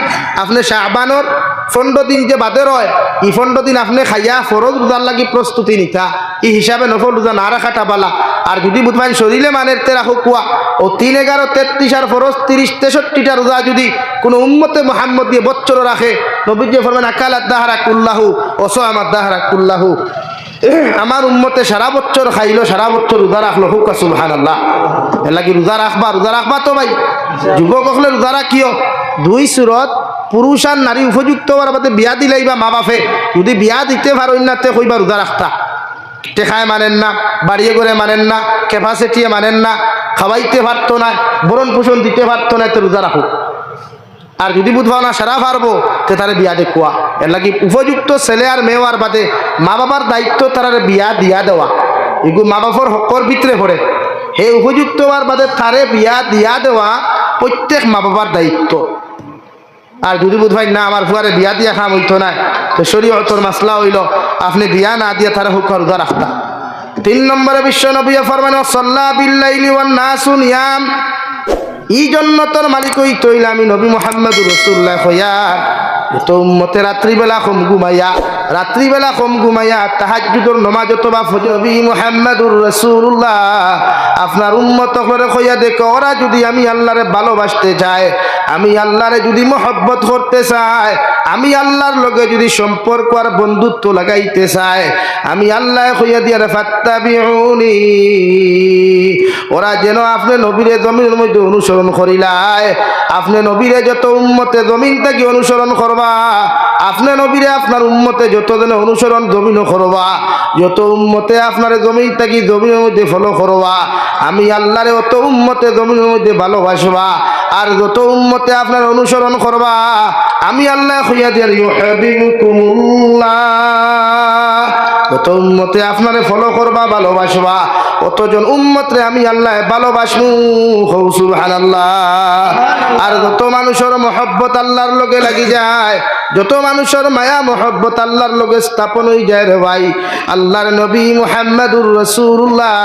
আপনি শাবানোর 15 দিন যে বাদে রয়, এই 15 দিন আপনি খাইয়া ফরজ রোজার লাগি প্রস্তুতি নিতা, এই হিসাবে নফল রোজা না রাখাটা বালা। আর যদি বুধভাই শরীরে মানেতে রাখো কুয়া ও 3, 11, 33 আর ফরজ 30, 63টা রোজা যদি কোনো উম্মতে মুহাম্মদ দিয়ে বছর রাখে, নবীজি ফরমান আকালাত দাহরা কুল্লাহু ও সামাত দাহরা কুল্লাহু, আমার উম্মতে সারা বছর খাইলো, সারা বছর রোজা রাখলো। হুকা সুবহানাল্লাহ। এর লাগি রোজা রাখবা তো ভাই যুবক হলে রোজা রাখিও। 2 সুরত পুরুষ আর নারী উপযুক্ত হওয়ার বাদে বিয়া দিলাইবা মা বাপে, যদি বিয়া দিতে পারেন না তে কইবা রোজা রাখতা। টেকায় মানেন না, বাড়িয়ে করে মানেন না, ক্যাপাসিটিয়ে মানেন না, খাওয়াইতে পারতো না, ভরণ পোষণ দিতে পারতো না, তো রোজা রাখো। আর যদি বুধবাও না সারা পারবো তে তারে বিয়া দেখুয়া। এর লাগি উপযুক্ত ছেলে আর মেয়ের বাদে মা বাবার দায়িত্ব তারে বিয়া দিয়া দেওয়া, এগুলো মা বাবার হকর ভিতরে পড়ে। হে উপযুক্ত হওয়ার বাদে তারে বিয়া দিয়া দেওয়া প্রত্যেক মা বাবার দায়িত্ব। আর যদি বুধভাই না আমার ফুয়ারে বিয়া দিয়া খাম হইতো না, তো শরীয়তের মাসলা হইল আপনি বিয়া না দিয়া তারা হুক রোজা রাখতা। 3 নম্বরে বিশ্ব নবী ফরমান সাল্লা বিল্লাইলি ওয়ান নাসু নিয়াম, এই জন্য তোর মালিক ওই তৈল আমি নবী মুহাম্মদুর রাসূলুল্লাহ হইয়া তো উম্মতে রাত্রিবেলা কম ঘুমাইয়া তাহাজ্জুদের নামাজ অথবা ফজর। নবী মুহাম্মদুর রাসূলুল্লাহ আপনার উম্মত করে কইয়া দেখো, ওরা যদি আমি আল্লাহরে ভালোবাসতে চায়, আমি আল্লাহরে যদি মহব্বত করতে চায়, আমি আল্লাহর লগে যদি সম্পর্ক আর বন্ধুত্ব লাগাইতে চায়, আমি আল্লাহ কইয়া দিয়া ফাত্তাবিউনি, ওরা যেন আপনি নবীরে জমিনের মধ্যে অনুসরণ করিলায়। আপনি নবীরে যত উম্মতে জমিন থেকে অনুসরণ করবা, আপনি নবীরে আপনার উম্মতে যত দিনে অনুসরণ জমিনও করবা, যত উম্মতে আপনার জমিন থেকে জমিনের মধ্যে ফলো করবা, আমি আল্লাহরে অত উম্মতে জমিনের মধ্যে ভালোবাসবা। আর যত উম্মতে আপনার অনুসরণ করবা, আমি আল্লাহ কইয়া দিয়া ইউহিব্বুকুমুল্লাহ, যত উম্মতে আপনারে ফলো করবা ভালোবাসবা, অতজন উম্মতরে আমি আল্লাহ ভালোবাসবো। সুবহানাল্লাহ। আর যত মানুষের মহব্বত আল্লাহর লগে লাগি যায়, যত মানুষের মায়া মহব্বত আল্লাহর লগে স্থাপন হয়ে যায় রে ভাই, আল্লাহর নবী মুহাম্মদুর রাসূলুল্লাহ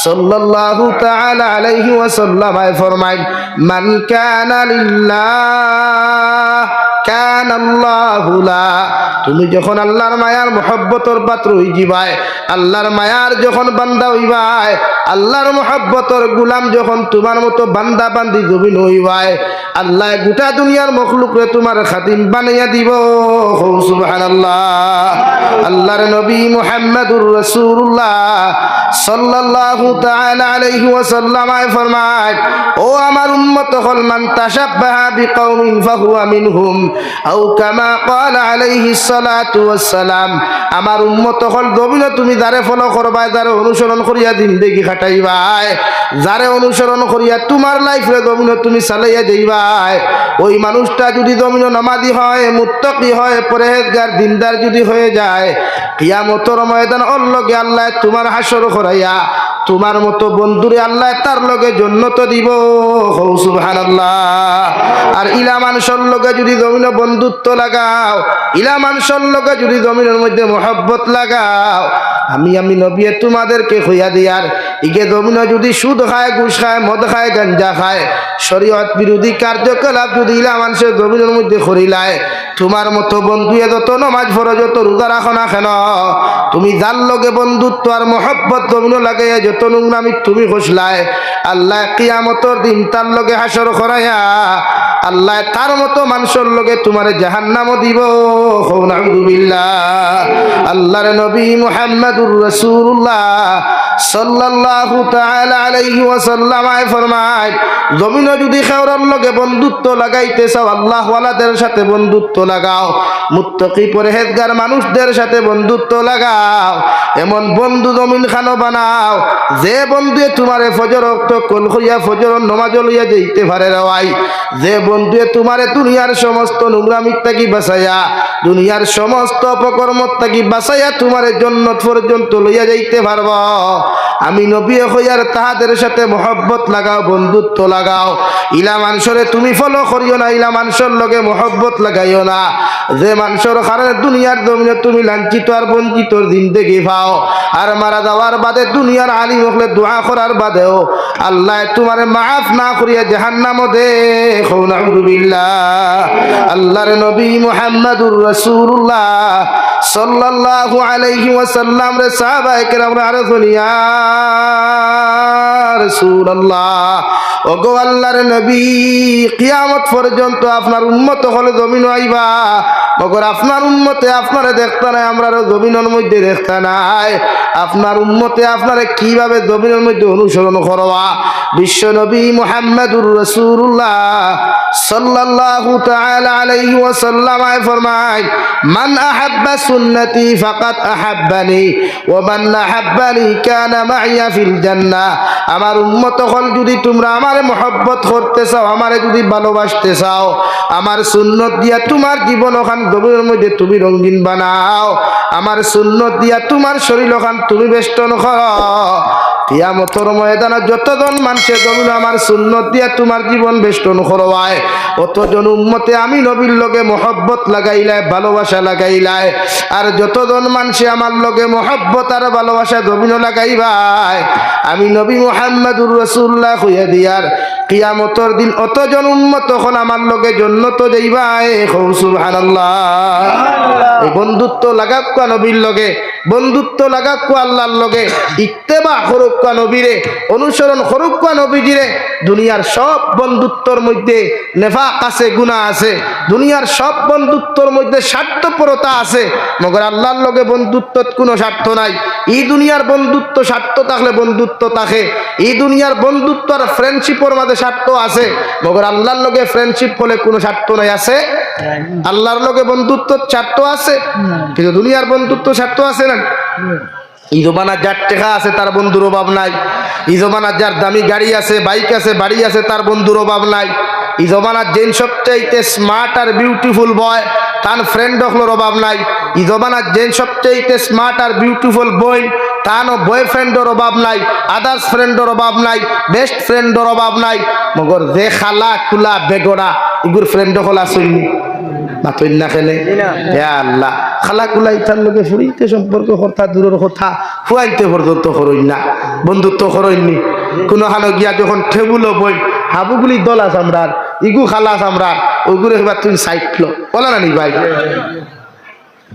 সাল্লাল্লাহু তাআলা আলাইহি ওয়াসাল্লাম ফরমায় মান কানা লিল্লাহ কানা আল্লাহু লা। তুমি যখন আল্লাহর মায়ার মহব্বতর পাত্র হইবাই, আল্লাহর মায়ার যখন বান্দা হইবাই, আল্লাহর মহব্বতর গুলাম যখন তোমার মতো বান্দা বান্দি জমিন হইবাই, আল্লাহ গোটা দুনিয়ার মখলুকরে তোমার খাদিম বানাইয়া দিব। সুবহানাল্লাহ। আল্লাহর নবী মুহাম্মদুর রাসূলুল্লাহ সাল্লাল্লাহু তাআলা আলাইহি ওয়াসাল্লাম ফরমায়, ও আমার উম্মত হল মান তাশাব্বাহা বিকওমিন ফাহুয়া মিনহুম, আও কামা ক্বালা আলাইহিস সালাতু ওয়াস সালাম আমার উম্মত হল জমিনে তুমি যারে ফলো করবাই যারে অনুসরণ করিয়া জিন্দেগি কাটাইবাই যারে অনুসরণ করিয়া তোমার লাইফে জমিনে তুমি চালাইয়া যাইবাই ওই মানুষটা যদি জমিনে নামাজি হয় মুত্তাকি হয় পরহেজগার দিনদার যদি হয়ে যায় কিয়ামতের ময়দান ওর লগে আল্লাহ তোমার হাসর করাইয়া তোমার মতো বন্ধুরে আল্লাহ তার লগে জান্নাত দিব সুবহানাল্লাহ আর ইলা মানুষের লগে যদি জমিনে বন্ধুত্ব লাগাও ইলা মানুষের লগে যদি জমিনের মধ্যে মহব্বত লাগাও আমি নবী তোমাদেরকে কইয়া দিয়ার ইকে জমিনে যদি সুদ খায় ঘুষ খায় মদ খায় গাঞ্জা খায় শরীয়ত বিরোধী কার্যকলাপ যদি ইলা মানুষের জমিনের মধ্যে করিলায় তোমার মতো বন্ধুয়ে যত নামাজ ফরজ যত রোজা রাখো না কেন তুমি যার লগে বন্ধুত্ব আর মহব্বত জমিনে লাগাইয়া যত নোংরামি তুমি ঘষলায় আল্লাহ কিয়ামতের দিন তার লগে হাসর করাইয়া আল্লাহ তার মতো মানুষের লগে তোমার জাহান্নামও দিব নাউযুবিল্লাহ আল্লাহর নবী মুহাম্মদুর রাসূলুল্লাহ সাল্লাল্লাহু তাআলা আলাইহি ওয়াসাল্লাম ফরমায় জমিনে যদি খেওরার লগে বন্ধুত্ব লাগাইতে চাও আল্লাহ ওয়ালাদের সাথে বন্ধুত্ব লাগাও মুত্তাকি পরহেজগার মানুষদের সাথে বন্ধুত্ব লাগাও এমন বন্ধু জমিন খানো বানাও যে বন্ধুয়ে তোমারে ফজর ওয়াক্ত কোল করিয়া ফজর নামাজ লইয়া যাইতে পারে রাওয়াই যে বন্ধুয়ে তোমারে দুনিয়ার সমস্ত নোংরামি থেকে বাঁচাইয়া দুনিয়ার সমস্ত অপকর্ম থেকে বাঁচাইয়া তোমারে জান্নাত পর্যন্ত লইয়া যাইতে পারবা আমি নবী হইয়ার তাহাদের সাথে মহব্বত লাগাও বন্ধুত্ব লাগাও ইলা মানুষরে তুমি ফলো করিও না ইলা মানুষের লগে মহব্বত লাগাইও না যে মানুষের কারণে দুনিয়ার জমিনে তুমি লাঞ্ছিত আর বঞ্চিত জিন্দেগি পাও আর মারা যাওয়ার বাদে দুনিয়ার আলিম হলে দোয়া করার বাদেও আল্লাহ তোমারে মাফ না করিয়া জাহান্নামে দে নাউযুবিল্লাহ আল্লাহর নবী মুহাম্মদুর রাসূলুল্লাহ সাল্লাল্লাহু আলাইহি ওয়াসাল্লাম রে সাহাবায়ে কেরাম রে আরজনিয়া রাসূলুল্লাহ ওগো আল্লাহর নবী কিয়ামত পর্যন্ত আপনার উম্মত হলে জমিন আইবা মগর আপনার উম্মতে আপনারে দেখতা নাই আমরারও জমিনের মধ্যে দেখতা নাই আপনার উম্মতে আপনারে কিভাবে জমিনের মধ্যে অনুসরণ করবা বিশ্ব নবী মুহাম্মদুর রাসূলুল্লাহ সাল্লাল্লাহু তাআলা আলাইহি ওয়াসাল্লাম ফরমায় মান আহাব্বা সুন্নতি ফাকাদ আহাব্বানি ওয়া মান আহাব্বানি কানা মাইয়া ফিল জান্নাহ আমার উম্মত হল যদি তোমরা আমারে মহব্বত করতে চাও আমারে যদি ভালোবাসতে চাও আমার সুন্নত দিয়া তোমার জীবন ওখান জমিনের মধ্যে তুমি রঙিন বানাও আমার সুন্নত দিয়া তোমার শরীর ওখান তুমি বেষ্টন করো কিয়ামতের ময়দানে যতজন মানুষে জমিন আমার সুন্নত দিয়া তোমার জীবন বেষ্টন করবায় অতজন উম্মতে আমি নবীর লগে মহব্বত লাগাইলায় ভালোবাসা লাগাইলায় আর যতজন মানুষে আমার লগে মহব্বত আর ভালোবাসা জমিন লাগাইবায় আমি নবী মুহাম্মদুর রাসূলুল্লাহ কইয়া দিয়ার কিয়ামতের দিন অতজন উম্মত হল আমার লগে জান্নাত যাইবায় সুবহানাল্লাহ এই বন্ধুত্ব লাগাক নবীর লগে বন্ধুত্ব লাগাক আল্লাহর লগে ইত্তেবা করুক নবীরে অনুসরণ করুক নবীজিরে দুনিয়ার সব বন্ধুত্বর মধ্যে নেফাক আছে গুনাহ আছে দুনিয়ার সব বন্ধুত্বর মধ্যে স্বার্থপরতা আছে মগর আল্লাহর লগে বন্ধুত্বত কোনো স্বার্থ নাই এই দুনিয়ার বন্ধুত্ব স্বার্থ থাকলে বন্ধুত্ব থাকে এই দুনিয়ার বন্ধুত্ব আর ফ্রেন্ডশিপের মধ্যে স্বার্থ আছে মগর আল্লাহর লগে ফ্রেন্ডশিপ হলে কোনো স্বার্থ নাই আছে আল্লাহর লগে বন্ধুত্ব স্বার্থ আছে কিন্তু দুনিয়ার বন্ধুত্ব স্বার্থ আছে না এই জমানার যার টাকা আছে তার বন্ধুর অভাব নাই এই জমানার যার দামি গাড়ি আছে বাইক আছে বাড়ি আছে তার বন্ধুর অভাব নাই এই জমানার যেন সবচাইতে স্মার্ট আর বিউটিফুল বয় তার ফ্রেন্ড হলোর অভাব নাই এই জমানার যেন সবচাইতে স্মার্ট আর বিউটিফুল বই তানো বয়ফ্রেন্ডের অভাব নাই আদার্স ফ্রেন্ডের অভাব নাই বেস্ট ফ্রেন্ডের অভাব নাই মগর যে খালা খুলা বেগড়া এগুর ফ্রেন্ড হলা শুননি মাতইন না খেলে হে আল্লাহ খালা কুলা ইতার লোকে ফুরিতে সম্পর্ক কথা দূরের কথা ফুয়াইতে পর্যন্ত করইন না বন্ধুত্ব করইননি কোনো হানো গিয়া যখন টেবুল বই হাবুগুলি দলাস আমরা ইগু খালাস আমরা ওগুলো এবার তুই সাইটলো বলা না নি ভাই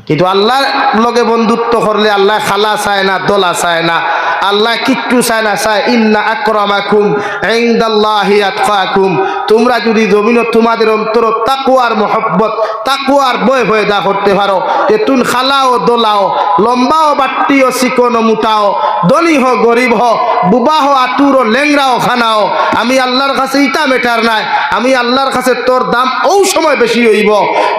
কিন্তু আল্লাহর লগে বন্ধুত্ব করলে আল্লাহ খালা চায় না দলা চায় না আল্লাহ কিচ্ছু চায় না, চায় ইন্না আকরামাকুম ইনদাল্লাহি আতকাকুম। তোমরা যদি জমিন তোমাদের অন্তর তাকওয়ার মহব্বত, তাকওয়ার ভয় পয়দা করতে পারো, তেতুন খালাও দোলাও, লম্বাও বাট্টিও চিকনো মুটাও, ধনী হো গরিব হো, বুবা হো আতুর ও লেংরাও খানাও, আমি আল্লাহর কাছে ইটা মেটার নাই। আমি আল্লাহর কাছে তোর দাম ও সময় বেশি হইব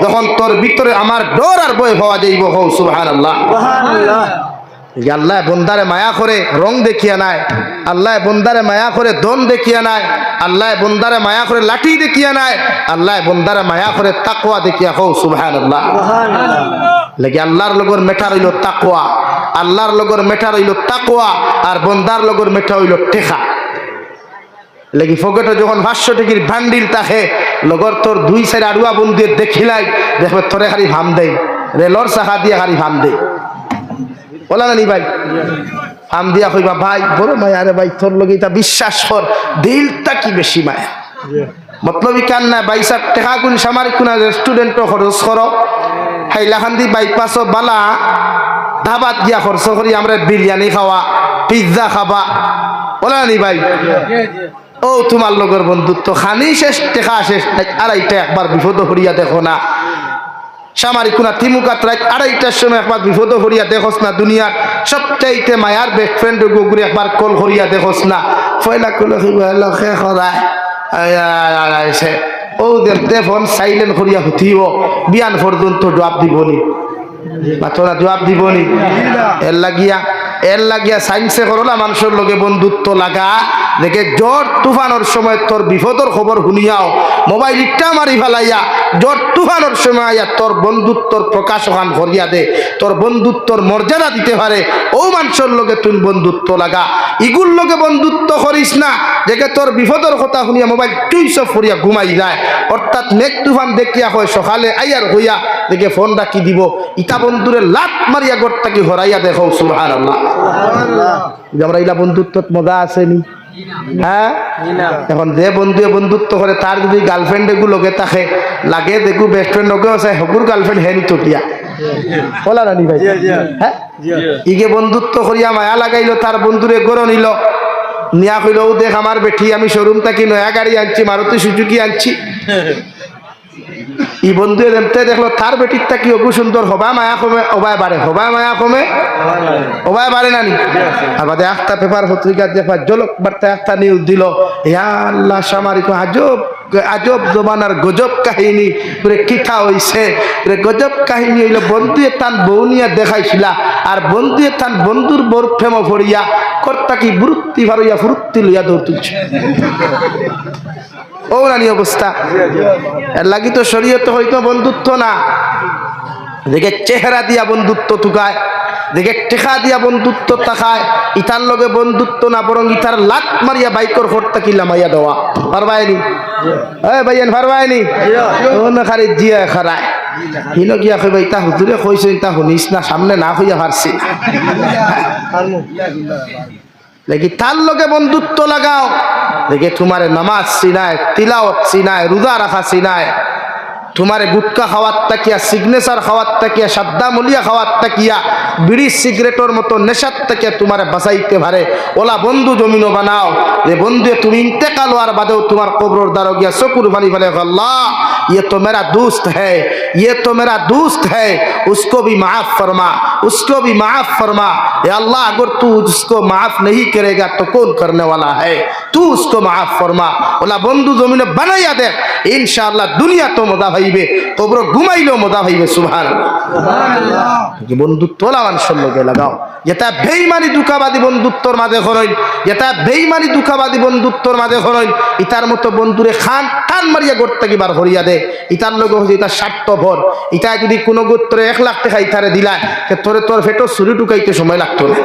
যখন তোর ভিতরে আমার ডর আর ভয় পাওয়া যাইব। হো সুবহানাল্লাহ। আল্লাহ বন্দারে মায়া করে রং দেখিয়া নাই, আল্লাহ বন্দারে মায়া করে দন দেখিয়া নাই, আল্লাহ বন্দারে মায়া করে লাঠি দেখিয়া নাই, আল্লাহ বন্দারে মায়া করে তাকওয়া দেখিয়া। হো সুবহানাল্লাহ। লাগি আল্লাহর লগর মেটা রইল তাকওয়া, আল্লাহর লগর মেটা রইল তাকওয়া, আর বন্দার লগর মেটা হইল টেকা। লাগি ফকেটে যখন 500 টাকির বান্ডিল তাকে লগর তোর 2-4 আড়ুয়া বন্ধু দেখিলাই, দেখবে তোরে খালি ভাম দেয়, রেলর চাকা দিয়ে খালি ভাম দেয়। বলা না নি ভাই? ভাম দিয়া কইবা ভাই বড় মায়া রে ভাই, তোর লগে এটা বিশ্বাস কর, দিলটা কি বেশি মায়া। মতলবই কান না বাইসা টেকা গুণ সামারিক কোন রেস্টুরেন্টও খরচ করো, হাইলাকান্দি বাইপাসও বালা ধাবাত গিয়া খরচ করি আমরা বিরিয়ানি খাওয়া, পিৎজা খাবা। বলা নি ভাই? ও তোমার লগর বন্ধুত্ব খানি শেষ, টেকা শেষ, আড়াইটা একবার বিপদ হরিয়া দেখো না। সামারি কোনা তিমুকাত রাত 2:30টার সময় একবার বিপদ হরিয়া দেখোস না। দুনিয়ার সবচাইতে মায়ার বেস্ট ফ্রেন্ড গুগুরি একবার কল হরিয়া দেখোস না। ফয়লা কল লখে খরায় আইছে ও দেখতে ফোন সাইলেন্ট হরিয়া হুথিব, বিয়ান পর্যন্ত জবাব দিবনি, মাথা জবাব দিবনি। এর লাগিয়া সাইন্সে করলা মানুষের লগে বন্ধুত্ব লাগা, দেখে জ্বর তুফানোর সময় তোর বিপদর খবর শুনিয়াও মোবাইল ইটা মারি ফেলাইয়া জ্বর তুফানোর সময় আইয়া তোর বন্ধুত্বর প্রকাশ ওখান করিয়া দে, তোর বন্ধুত্বর মর্যাদা দিতে পারে। ও মানুষের লগে তুই বন্ধুত্ব লাগা, ইগুর লগে বন্ধুত্ব করিস না দেখে তোর বিপদর কথা শুনিয়া মোবাইল টুইস করিয়া ঘুমাই যায়। অর্থাৎ মেঘ তুফান দেখিয়া হয় সকালে আইয়ার হইয়া দেখে ফোন ডাকি দিব, ইটা বন্ধুরে লাত মারিয়া গড়টা কি হরাইয়া দেখো। সুবহানাল্লাহ। আমরা ইলা বন্ধুত্বত মজা আসেনি? হ্যাঁ, এখন যে বন্ধু বন্ধুত্ব করে তার যদি গার্লফ্রেন্ড এগুলো লগে থাকে লাগে, দেখু বেস্ট ফ্রেন্ড ওকে আছে হকুর গার্লফ্রেন্ড হেনি তোটিয়া। বলা রানি ভাই? হ্যাঁ, ইগে বন্ধুত্ব করিয়া মায়া লাগাইলো, তার বন্ধুরে গড় নিল, নিয়া কইল ও দেখ আমার বেঠি আমি শোরুম থাকি নয়া গাড়ি আনছি, মারুতি সুজুকি আনছি। ই বন্ধু এমতে দেখলো তার বেটির থাকি অগু সুন্দর হবা মায়া কমে, ওবায় বাড়ে, হবায় মায়া কমে, ওবায় বাড়ে নানি। আর বাদে একটা পেপার পত্রিকা দেখা জলক বার্তা একটা নিউজ দিল, ইয়া আল্লাহ সামারিক আজব আজব জমানার গজব কাহিনী কিঠা হইছে রে। গজব কাহিনী হইল বন্ধুয়ে তান বউ নিয়া দেখাইছিলা, আর বন্ধুয়ে তান বন্ধুর বর প্রেম ভরিয়া কর্তা কি বুরুত্তি ভারইয়া ফুরুত্তি লইয়া দৌড় তুলছে। ও রানি অবস্থা। এর লাগি তো শরীয়ত হইতো বন্ধুত্ব না, দেখে চেহারা দিয়া বন্ধুত্ব তুকায়, দেখে টেকা দিয়া বন্ধুত্ব তাকায়, ইতার লগে বন্ধুত্ব না বরং ইতার লাত মারিয়া বাইকর হরতা কি লামাইয়া দেওয়া। পারবায়নি? ভাইয়ান পারবায়নি? খারি জিয়া খারায় হিনো গিয়া কইবা ইতা হুজুরে কইছে ইতা শুনিস না, সামনে না হইয়া পারছি দেখি তার লগে বন্ধুত্ব লাগাও, দেখে তোমারে নামাজ চিনায়, তিলাওয়াত চিনায়, রোজা রাখা চিনায়, তোমারে গুটকা খাওয়ার তাকিয়া, সিগনেচার খাওয়ার তাকিয়া, সাদ্দা মলিয়া খাওয়ার তাকিয়া, বিড়ি সিগারেটের মতো নেশার তাকিয়া তোমারে বাঁচাইতে পারে। ওলা বন্ধু জমিনো বানাও, যে বন্ধু তুমি ইন্তেকাল হওয়ার বাদেও তোমার কবরের দ্বারা গিয়া চকুর পানি ফেলে, আল্লাহ ये तो मेरा दोस्त है, ये तो मेरा दोस्त है, उसको भी माफ फरमा, उसको भी माफ फरमा। या अल्लाह अगर तू उसको माफ नहीं करेगा तो कौन करने वाला है, तू उसको माफ फरमा। ओला बंधु जमीने बनाइया दे, इंशाअल्लाह दुनिया तो मजा भाईबे, कब्र घुमाइलो मजा भाईबे। सुबहानाल्लाह। ये बंधुत्व মানুষের লগে লাগাও, যেটা বেঈমানি দুঃখাবাদী বন্ধুত্বর মাঝে হরইন, যেটা বেঈমানি দুঃখাবাদী বন্ধুত্বর মাঝে হরইন, ইতার মতো বন্ধুরে খান টান মারিয়া গড়তে কি বার হরিয়া দে। ইতার লগে হচ্ছে ইতার স্বার্থপর, ইটা যদি কোনো গোত্রে 1 লাখ টাকা ইতারে দিলায় তোরে তোর ফেটো ছুরি টুকাইতে সময় লাগতো না।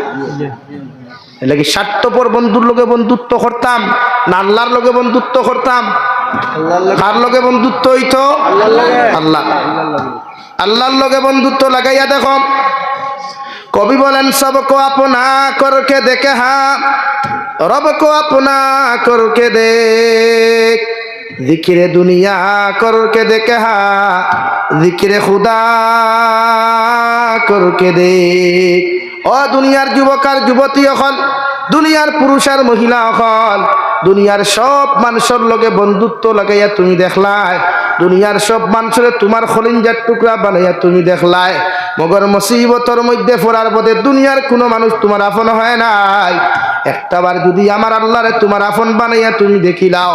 এলাকি স্বার্থপর বন্ধুর লগে বন্ধুত্ব করতাম না আল্লাহর লগে বন্ধুত্ব করতাম? কার লগে বন্ধুত্ব হইতো? আল্লাহ, আল্লাহর লগে বন্ধুত্ব লাগাইয়া দেখো। কবি বলেন সবকো আপনা করকে দেখে হা, রবকো আপনা করকে দেখ, জিকিরে দুনিয়া করকে দেখে হা, জিকিরে খুদা করকে দেখ। ও দুনিয়ার যুবক আর যুবতী এখন দুনিয়ার পুরুষ আর মহিলা হল দুনিয়ার সব মানুষের লগে বন্ধুত্ব লাগাইয়া তুমি দেখলাই, দুনিয়ার সব মানুষের তোমার খলিঞ্জার টুকরা বানাইয়া তুমি দেখলাই, মগর মুসিবতর মধ্যে পড়ার পথে দুনিয়ার কোনো মানুষ তোমার আপন হয় নাই। একটাবার যদি আমার আল্লাহরে তোমার আপন বানাইয়া তুমি দেখিলাও,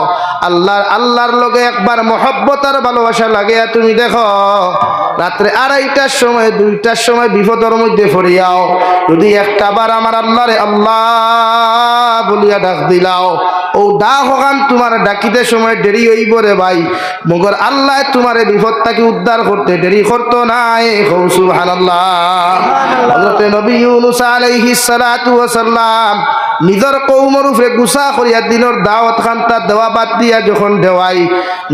আল্লাহর লগে একবার মহব্বত আর ভালোবাসা লাগাইয়া তুমি দেখো, রাত্রে 2:30টার সময় 2টার সময় বিপদের মধ্যে পড়িয়াও যদি একটাবার আমার আল্লাহরে আল্লাহ বলিয়া ডাক দিলাও, ও ডাক হকান তোমার ডাকিতে সময় দেরি হইব রে ভাই, মগর আল্লাহ তোমার বিপদ থেকে উদ্ধার করতে দেরি করতো নাই। সুবহানাল্লাহ। হযরত নবী ইউনূস আলাইহিস সালাতু ওয়াস সালাম নিজের কওমের উপরে গুসা করিয়া দিনের দাওয়াত খান্তা দেওয়া বাদ দিয়া যখন দেওয়াই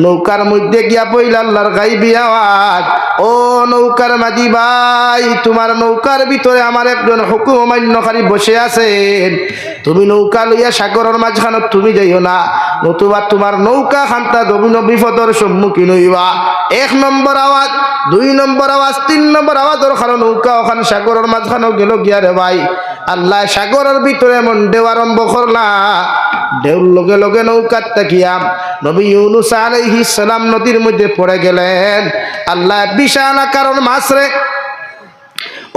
নৌকার মধ্যে গিয়া পইলা আল্লাহর গাইবী আওয়াজ, ও নৌকার মাঝি ভাই, তোমার নৌকার ভিতরে আমার একজন হুকুম অমান্যকারী বসে আছেন, তুমি নৌকা লইয়া সাগরের মাঝখানে তুমি যাইও না, নতুবা তোমার নৌকা খান্তা জমিন বিপদের সম্মুখীন হইবা। 1 নম্বর আওয়াজ, 2 নম্বর আওয়াজ, 3 নম্বর আওয়াজের কারণে নৌকা ওখানে সাগরের মাঝখানে গেল গিয়া রে ভাই, আল্লাহ সাগরের ভিতরে এমন ঢেউ আরম্ভ করলা, ঢেউর লগে লগে নৌকার তাকিয়া নবী ইউনূস আলাইহিস সালাম নদীর মধ্যে পড়ে গেলেন। আল্লাহ বিশাল আকারের মাছ রে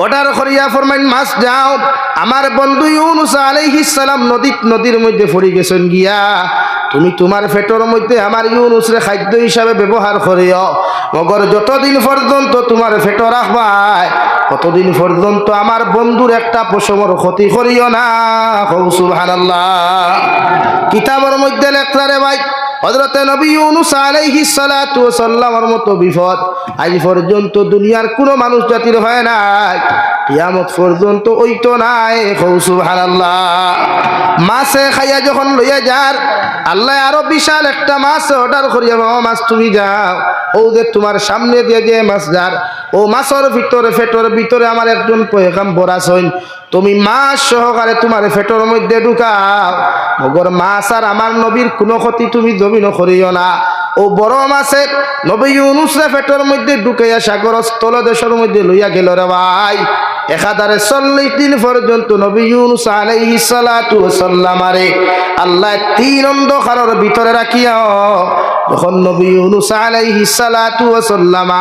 অর্ডার করিয়া ফরমাইন, মাছ যাও, আমার বন্ধু ইউনূস আলাইহিস সালাম নদীর মধ্যে পড়ে গেছেন গিয়া, তুমি তোমার পেটের মধ্যে আমার ইউনূস রে খাদ্য হিসাবে ব্যবহার করিও, মগর যতদিন পর্যন্ত তোমার পেট রাখবাই ততদিন পর্যন্ত আমার বন্ধুর একটা পশমের ক্ষতি করিও না। সুবহানাল্লাহ। কিতাবের মধ্যে লেখা রে ভাই, হযরত নবী ইউনূস আলাইহিস সালাতু ওয়াস সালামের মতো বিপদ আজ পর্যন্ত দুনিয়ার কোনো মানুষ জাতির হয় নাই, কিয়ামত পর্যন্ত ওইতো নাই। সুবহানাল্লাহ। মাছে খাইয়া যখন লইয়া যার আল্লাহ আরো বিশাল একটা মাছ অর্ডার করিয়া, মাছ তুমি যাও, ও যে তোমার সামনে দিয়ে যে মাছ যার, ও মাছের ভিতরে পেটের ভিতরে আমার একজন পয়গম্বর আছেন, তুমি মাছ সহকারে তোমার পেটের মধ্যে ঢুকাও, মগর মাছ আর আমার নবীর কোনো ক্ষতি তুমি জমিন করিও না। ও বড় মাছে নবী ইউনূস রে পেটের মধ্যে ঢুকাইয়া সাগর স্থলদেশের মধ্যে লইয়া গেল রে ভাই। 1040 দিন পর্যন্ত নবী ইউনূস আলাইহিস সালাতু ওয়াস সালাম আরে আল্লাহ 3 অন্ধকারের ভিতরে রাখিয়া, যখন নবী ইউনূস আলাইহিস সালাতু ওয়াস সালাম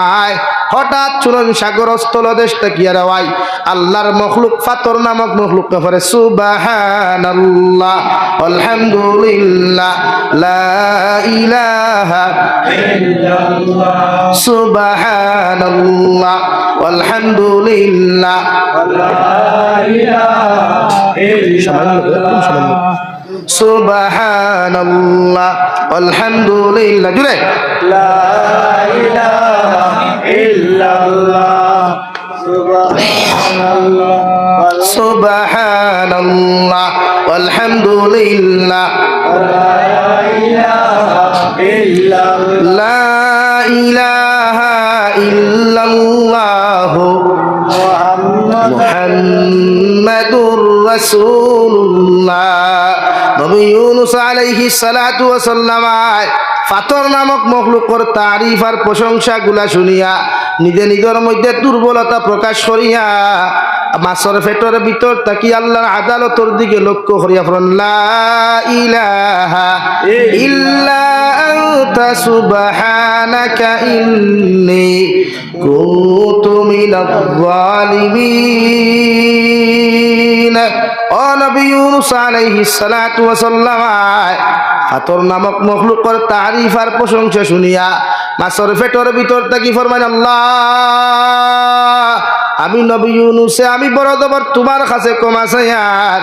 হঠাৎ শুনুন সাগর স্থলদেশ থেকে আর ভাই আল্লাহর মখলুক ফাতর নামক মখলুক করে সুবহানাল্লাহ আলহামদুলিল্লাহ লা ইলাহা ইল্লাল্লাহ সুবহানাল্লাহ আলহামদুলিল্লাহ লা ইলাহা ইল্লাল্লাহ সুবহানাল্লাহ আলহামদুলিল্লাহ জুড়ে লা ইলাহা ইল্লাল্লাহ সুবহানাল্লাহ আলহামদুলিল্লাহ লা ইলাহা ইল্লাল্লাহ মুহাম্মাদুর রাসূলুল্লাহ। নবী ইউনূস আলাইহিস সালাতু ওয়াস সালাম ফাতর নামক মখলুকর তারিফ আর প্রশংসা গুলা শুনিয়া নিজের মধ্যে দুর্বলতা প্রকাশ করিয়া মাছের পেটের ভিতর তাকি আল্লাহর আদালতের দিকে লক্ষ্য করিয়া বলেন, লা ইলাহা ইল্লা আনতা সুবহানাকা ইন্নী কুনতু মিনাজ জালিমিন। ও নবী ইউনূস আলাইহিস সালাতু ওয়াস সালাম ফাতর নামক মখলুকর তারিফ আর প্রশংসা শুনিয়া মাছের পেটের ভিতর তাকি ফরমান, আল্লাহ আমি নবী ইউনূসে আমি বড় দবর তোমার কাছে ক্ষমা চাই, আর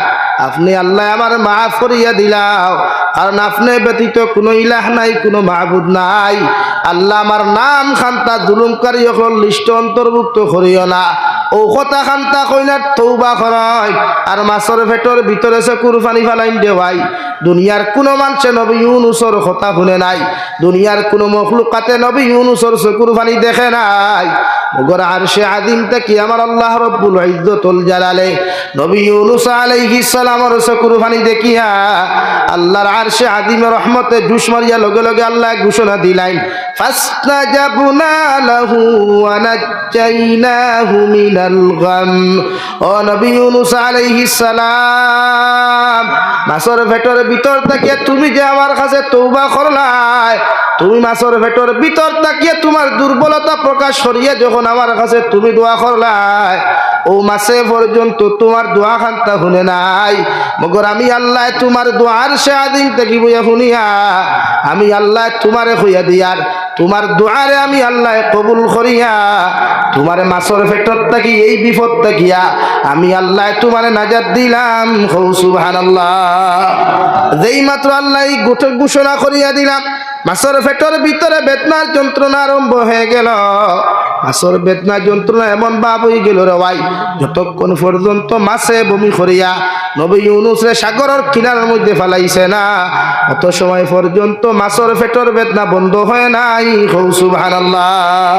আপনি আল্লাহ আমার মাফ করিয়া দিলাও, কারণ আপনি ব্যতীত কোনো ইলাহ নাই, কোনো মাহবুদ নাই। আল্লাহ আমার নাম খান্তা জুলুমকারী সকল লিস্ট অন্তর্ভুক্ত করিও না। ও কথা খান্তা কইনার তৌবা করাই আর মাছের পেটের ভিতরে চকুর পানি ফালাইন দেওয়াই। দুনিয়ার কোনো মানুষে নবী ইউনূসের কথা শুনে নাই, দুনিয়ার কোনো মখলুকাতে নবী ইউনূসের চকুর পানি দেখে নাই। মগর আরশে আযীম থেকে আমার আল্লাহ রব্বুল ইজ্জতুল জালালে নবী ইউনূস আলাইহিস সালামের চকুর পানি দেখিয়া আল্লাহর আরশে আযীমের রহমতে জুস মারিয়া লগে লগে আল্লাহ ঘোষণা দিলেন, ফাসতাজাবনা লাহু ওয়া নাজ্জাইনাহু মিনাল মিনাল গাম। ও নবী ইউনূস আলাইহিস সালাম, মাছের পেটের ভিতর থেকে তুমি যে আমার কাছে তওবা করলাই, তুমি মাছের পেটের ভিতর থেকে তোমার দুর্বলতা প্রকাশ করিয়া যখন আমার কাছে তুমি দোয়া করলাই, ও মাসে পর্যন্ত তোমার দোয়া খান্তা শুনে নাই, মগর আমি আল্লাহ তোমার দোয়ার শাদিন থেকে বইয়া শুনিয়া আমি আল্লাহ তোমারে হইয়া দিয়ার তোমার দোয়ারে আমি আল্লাহ কবুল করিয়া তোমার মাছের পেটর থেকে এই বিপদ থাকিয়া আমি আল্লাহ তোমারে নাজাত দিলাম। সুবহানাল্লাহ। যেই মাত্র আল্লাহ এই ঘোষণা করিয়া দিলাম, মাছের পেটের ভিতরে বেদনার যন্ত্রণা আরম্ভ হয়ে গেল। মাছের বেদনা যন্ত্রণা এমন ভাব হয়ে গেল রে ভাই, যতক্ষণ পর্যন্ত মাছে বমি করিয়া নবী ইউনূসে সাগরের কিনারার মধ্যে ফেলাইছে না, অত সময় পর্যন্ত মাছের পেটের বেদনা বন্ধ হয় নাই। সুবহানাল্লাহ।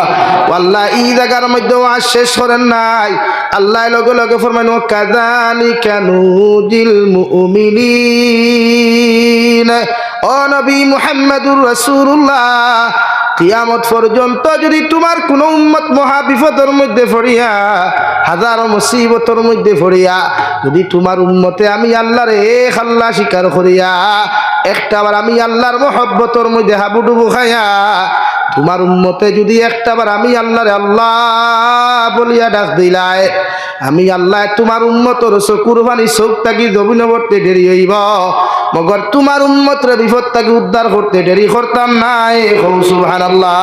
আল্লাহ এই জায়গার মধ্যে ওয়াজ শেষ করেন নাই, আল্লাহ লগে লগে ফরমাইন কাযালিকা নুজিল মুমিনিন। ও নবী মুহাম্মদুর রাসূলুল্লাহ, কিয়ামত পর্যন্ত যদি তোমার কোন উম্মত মহা বিপদের মধ্যে পড়িয়া, হাজারো মুসিবতের মধ্যে পড়িয়া যদি তোমার উম্মতে আমি আল্লাহর এক আল্লাহ স্বীকার করিয়া একটাবার আমি আল্লাহর মহব্বতের মধ্যে হাবুডুবু খাইয়া, তোমার উম্মতে যদি একটাবার আমি আল্লাহরে আল্লাহ বলিয়া ডাক দিলায়, আমি আল্লাহ তোমার উম্মতর চকুর পানি চোখ থাকি জমিন করতে দেরি হইব, মগর তোমার উম্মতের বিপদ থাকি উদ্ধার করতে দেরি করতাম নাই। সুবহানাল্লাহ।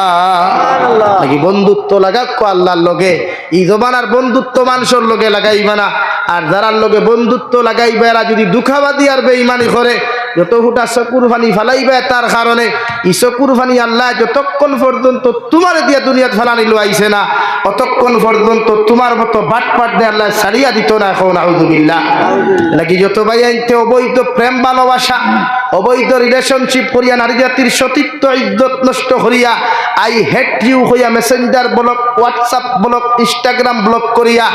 নাকি বন্ধুত্ব লাগাক আল্লাহর লগে, এই জমানার বন্ধুত্ব মানুষের লগে লাগাইবা না, আর যারার লগে বন্ধুত্ব লাগাইবা এরা যদি দুঃখাবাদী আর বেঈমানি করে, যত ফুটা চকুর পানি ফালাইবে তার কারণে এই চকুর পানি আল্লাহ যতক্ষণ পর্যন্ত তোমার দিয়া দুনিয়াত ফালানি লইছে না, অতক্ষণ পর্যন্ত তোমার মতো বাটপাট দিয়ে আল্লাহ ছাড়িয়া দিত না। এখন আউযুবিল্লাহ। নাকি যত ভাই আইতে অবৈধ প্রেম ভালোবাসা, অবৈধ রিলেশনশিপ করিয়া নারী জাতির সতীত্ব ইজ্জত নষ্ট করিয়া আই হেট ইউ হইয়া Messenger block, WhatsApp block, Instagram block করিয়া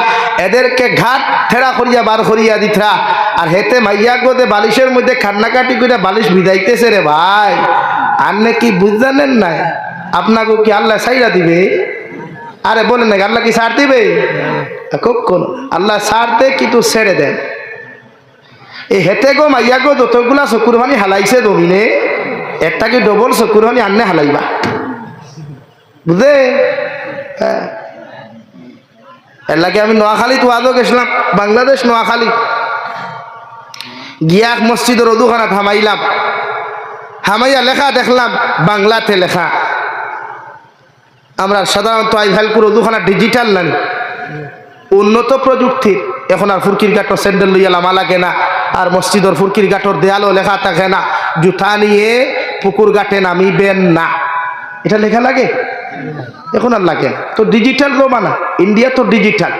এদেরকে ঘাট ঠেড়া করিয়া বার করিয়া দিথা, আর হেতে মাইয়া গোদে বালিশের মধ্যে কান্নাকাটি করে বালিশ বিদাইতেছে রে ভাই। আর নাকি বুঝজানেন নাই আপনাকে কি আল্লাহ ছাইরা দিবে? আরে বলেন না আল্লাহ কি ছাড় দিবে? কখন আল্লাহ ছাড় দে কিন্তু ছেড়ে দেন। এই হেতে গো মাইয়া গো যতগুলা চকুর পানি হালাইছে জমিনে, একটা কি ডবল চকুর পানি আননে হালাইবা, বুঝে? হ্যাঁ, এর লাগে আমি নোয়াখালী তো আজও গেছিলাম, বাংলাদেশ নোয়াখালী গিয়া মসজিদের অদুখানা থামাইলাম, হামাইয়া লেখা দেখলাম বাংলাতে লেখা। আমরা সাধারণত আইভালপুর অদুখানা ডিজিটাল নেন, উন্নত প্রযুক্তির, এখন আর ফুরকির গাঁটর স্যান্ডেল লইয়া লামা লাগে না, আর মসজিদের ফুরকির গাঁটর দেয়ালও লেখা থাকে না জুতা নিয়ে পুকুর ঘাটে নামিবেন না, এটা লেখা লাগে? এখন আর লাগে তো, ডিজিটাল জমানা, ইন্ডিয়া তো ডিজিটাল।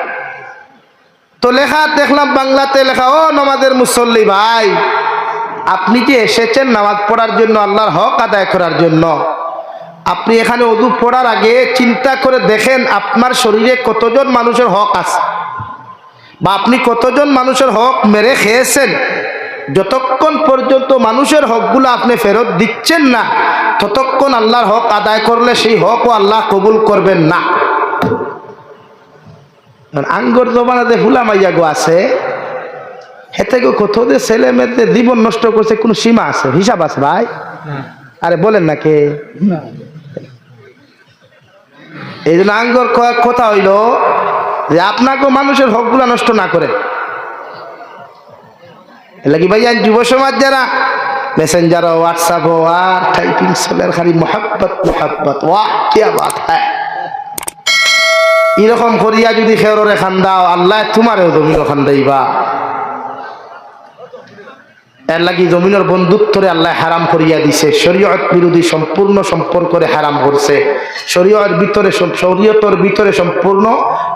তো লেখা দেখলাম বাংলাতে লেখা, ও নামাজের মুসল্লি ভাই, আপনি কি এসেছেন নামাজ পড়ার জন্য, আল্লাহর হক আদায় করার জন্য? আপনি এখানে ওযু পড়ার আগে চিন্তা করে দেখেন আপনার শরীরে কতজন মানুষের হক আছে, বা আপনি কতজন মানুষের হক মেরে খেয়েছেন। যতক্ষণ পর্যন্ত মানুষের হকগুলো আপনি ফেরত দিচ্ছেন না, ততক্ষণ আল্লাহর হক আদায় করলে সেই হকও আল্লাহ কবুল করবেন না। আঙ্গর জমানাতে হুলা মাইয়া গো আছে, হেতে গো কত যে ছেলে মেয়েদের জীবন নষ্ট করছে, কোনো সীমা আছে, হিসাব আছে ভাই? আরে বলেন না কে? এই জন্য আঙ্গর কথা হইল যে আপনাকে মানুষের হকগুলা নষ্ট না করে। লাগি ভাই যুব সমাজ যারা মেসেঞ্জার, হোয়াটসঅ্যাপ আর টাইপিং চলের খালি মোহাব্বত মোহাব্বত, ওয়াহ কিয়া বাত হ্যায়। এরকম করিয়া যদি খেয়রে খান্দাও, আল্লাহ তোমারও জমিন খান্দাইবা। এর লাগি জমিনের বন্ধুত্বরে আল্লাহ হারাম করিয়া দিছে, শরীয়ত বিরোধী সম্পূর্ণ সম্পর্করে হারাম করছে, শরীয়তের ভিতরে সম্পূর্ণ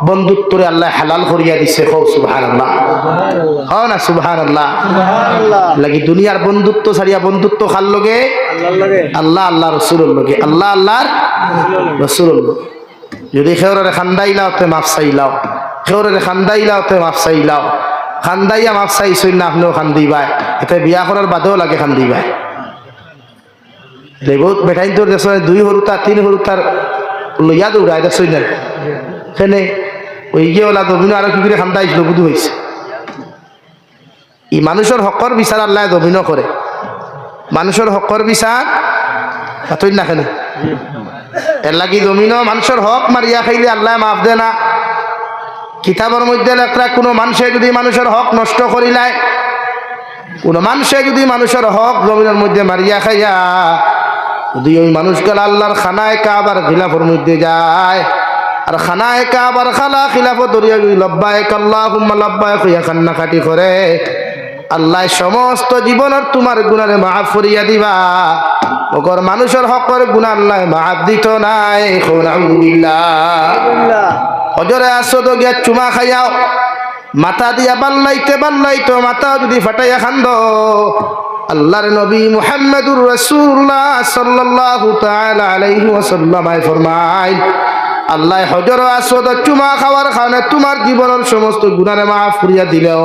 বন্ধুত্বরে আল্লাহ হালাল করিয়া দিছে। সুবহানাল্লাহ, হ্যাঁ না সুবহানাল্লাহ। লাগি দুনিয়ার বন্ধুত্ব ছাড়িয়া বন্ধুত্ব কার লগে? আল্লাহ আল্লাহ রসুলের লগে, আল্লাহ আল্লাহর রসুলের লগে। যদি খেয়রে খান্দাইলাও তে মাফ চাইলাও, খেয়রে খান্দাইলাও তে মাফ চাইলাও, খান্দাইয়া মাফ চাইছই না আপনিও খান্দিবাই, এতে বিয়া করার বাদেও লাগে খান্দিবাই। বহুত বেটাইন তোর দেশ 2 হরুতা 3 হরুতার লইয়া দৌড়ায় দেখছই না, সেনে ওই গিয়ে ওলা জমিনও আরো কি করে খান্দা আসলো বুধু হয়েছে ই মানুষের হকর বিচার আল্লাহ জমিনও করে মানুষের হকর বিচার এতই না কেন এর লাগি জমিনও মানুষের হক মারিয়া খাইলে আল্লাহ মাফ দে না কিতাবের মধ্যে লেখা কোনো মানুষে যদি মানুষের হক নষ্ট করিলায় কোন মানুষে যদি মানুষের হক জমিনের মধ্যে মারিয়া খাইয়া যদি ওই মানুষগুলো আল্লাহর খানায় কাবার খিলাফের মধ্যে যায় আর খানায় কাবার খালা খিলাফত দরিয়া লব্বাইক আল্লাহুম্মা লব্বাইক হইয়া কান্নাকাটি করে আল্লাহ সমস্ত জীবনের তোমার গুনারে মাফ করিয়া দিবা ওগর মানুষের হকের গুনাহ আল্লাহ মাফ দিত নাই আলহামদুলিল্লাহ হজরে আসদ গিয়া চুমা খাইয়াও মাথা দিয়া বাল্লাইতে মাথা যদি ফাটাইয়া খান্দ আল্লাহর নবী মুহাম্মদুর রাসূলুল্লাহ সাল্লাল্লাহু তাআলা আলাইহি ওয়াসাল্লাম ফরমায় আল্লাহ হজর আসদ চুমা খাওয়ার কারণে তোমার জীবনের সমস্ত গুনাহে মাফ করিয়া দিলেও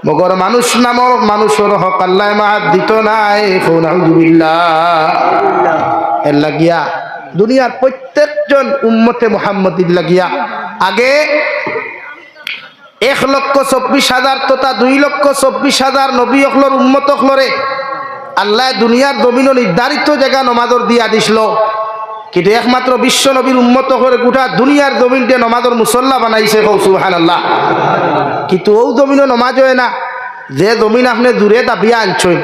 মগর মানুষ নামক মানুষের হক আল্লাহ মাফ দিত নাই আলহামদুলিল্লাহ এর লাগিয়া দুনিয়ার প্রত্যেকজন উম্মতে মুহাম্মদির লাগিয়া আগে 1,24,000 তথা 2,24,000 নবী অখলর উম্মত অখলরে আল্লাহ দুনিয়ার জমিন নির্ধারিত জায়গা নমাজর দিয়া দিছিল কিন্তু একমাত্র বিশ্ব নবীর উম্মত অখলরে গোটা দুনিয়ার জমিনতে নমাজর মুসল্লা বানাইছে সুবহানাল্লাহ কিন্তু ও জমিনও নমাজ হয় না যে জমিন আপনি দূরে দাবিয়া আনছেন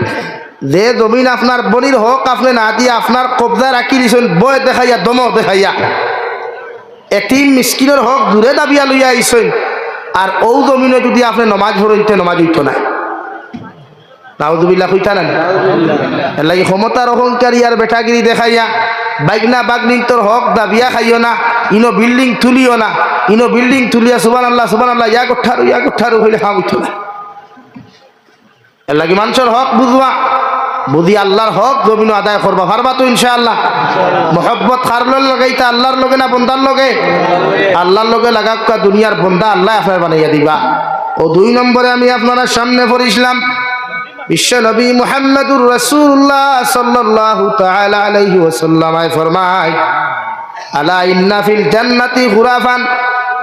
যে জমিন আপনার বনির হক আপনি না দিয়ে আপনার কবজা রাখি দিছেন বয় দেখাইয়া দমক দেখাইয়া এতিম মিসকিনের হক দূরে দাবিয়া লইয়া আইছেন আর ও জমিনে যদি আপনি নমাজ পড়তে নমাজ হইতো না নাউযুবিল্লাহ কইতা না এর লাগি ক্ষমতার অহংকারী আর বেটাগিরি দেখাইয়া বাইগনা বাগনিন তোর হক দাবিয়া খাইও না ইনো বিল্ডিং তুলিও না ইনো বিল্ডিং তুলিয়া সুবহানাল্লাহ ইয়া কোঠারু হইলে খাওয়া হইতো না এর লাগি মানুষের হক বুঝবা বুঝি আল্লাহর হক জমিন আদায় করবা পারবা তো ইনশাআল্লাহ মোহব্বত কারলোর লাগাইতা আল্লাহর লগে না বন্দার লগে আল্লাহর লগে লাগাক্কা দুনিয়ার বন্দা আল্লাহ আপনার বানাইয়া দিবা ও 2 নম্বরে আমি আপনারা সামনে পড়িছিলাম বিশ্ব নবী মুহাম্মদুর রাসূলুল্লাহ সাল্লাল্লাহু তাআলা আলাইহি ওয়াসাল্লাম ফরমায় আলা ইন্না ফিল জান্নাতি গুরাফান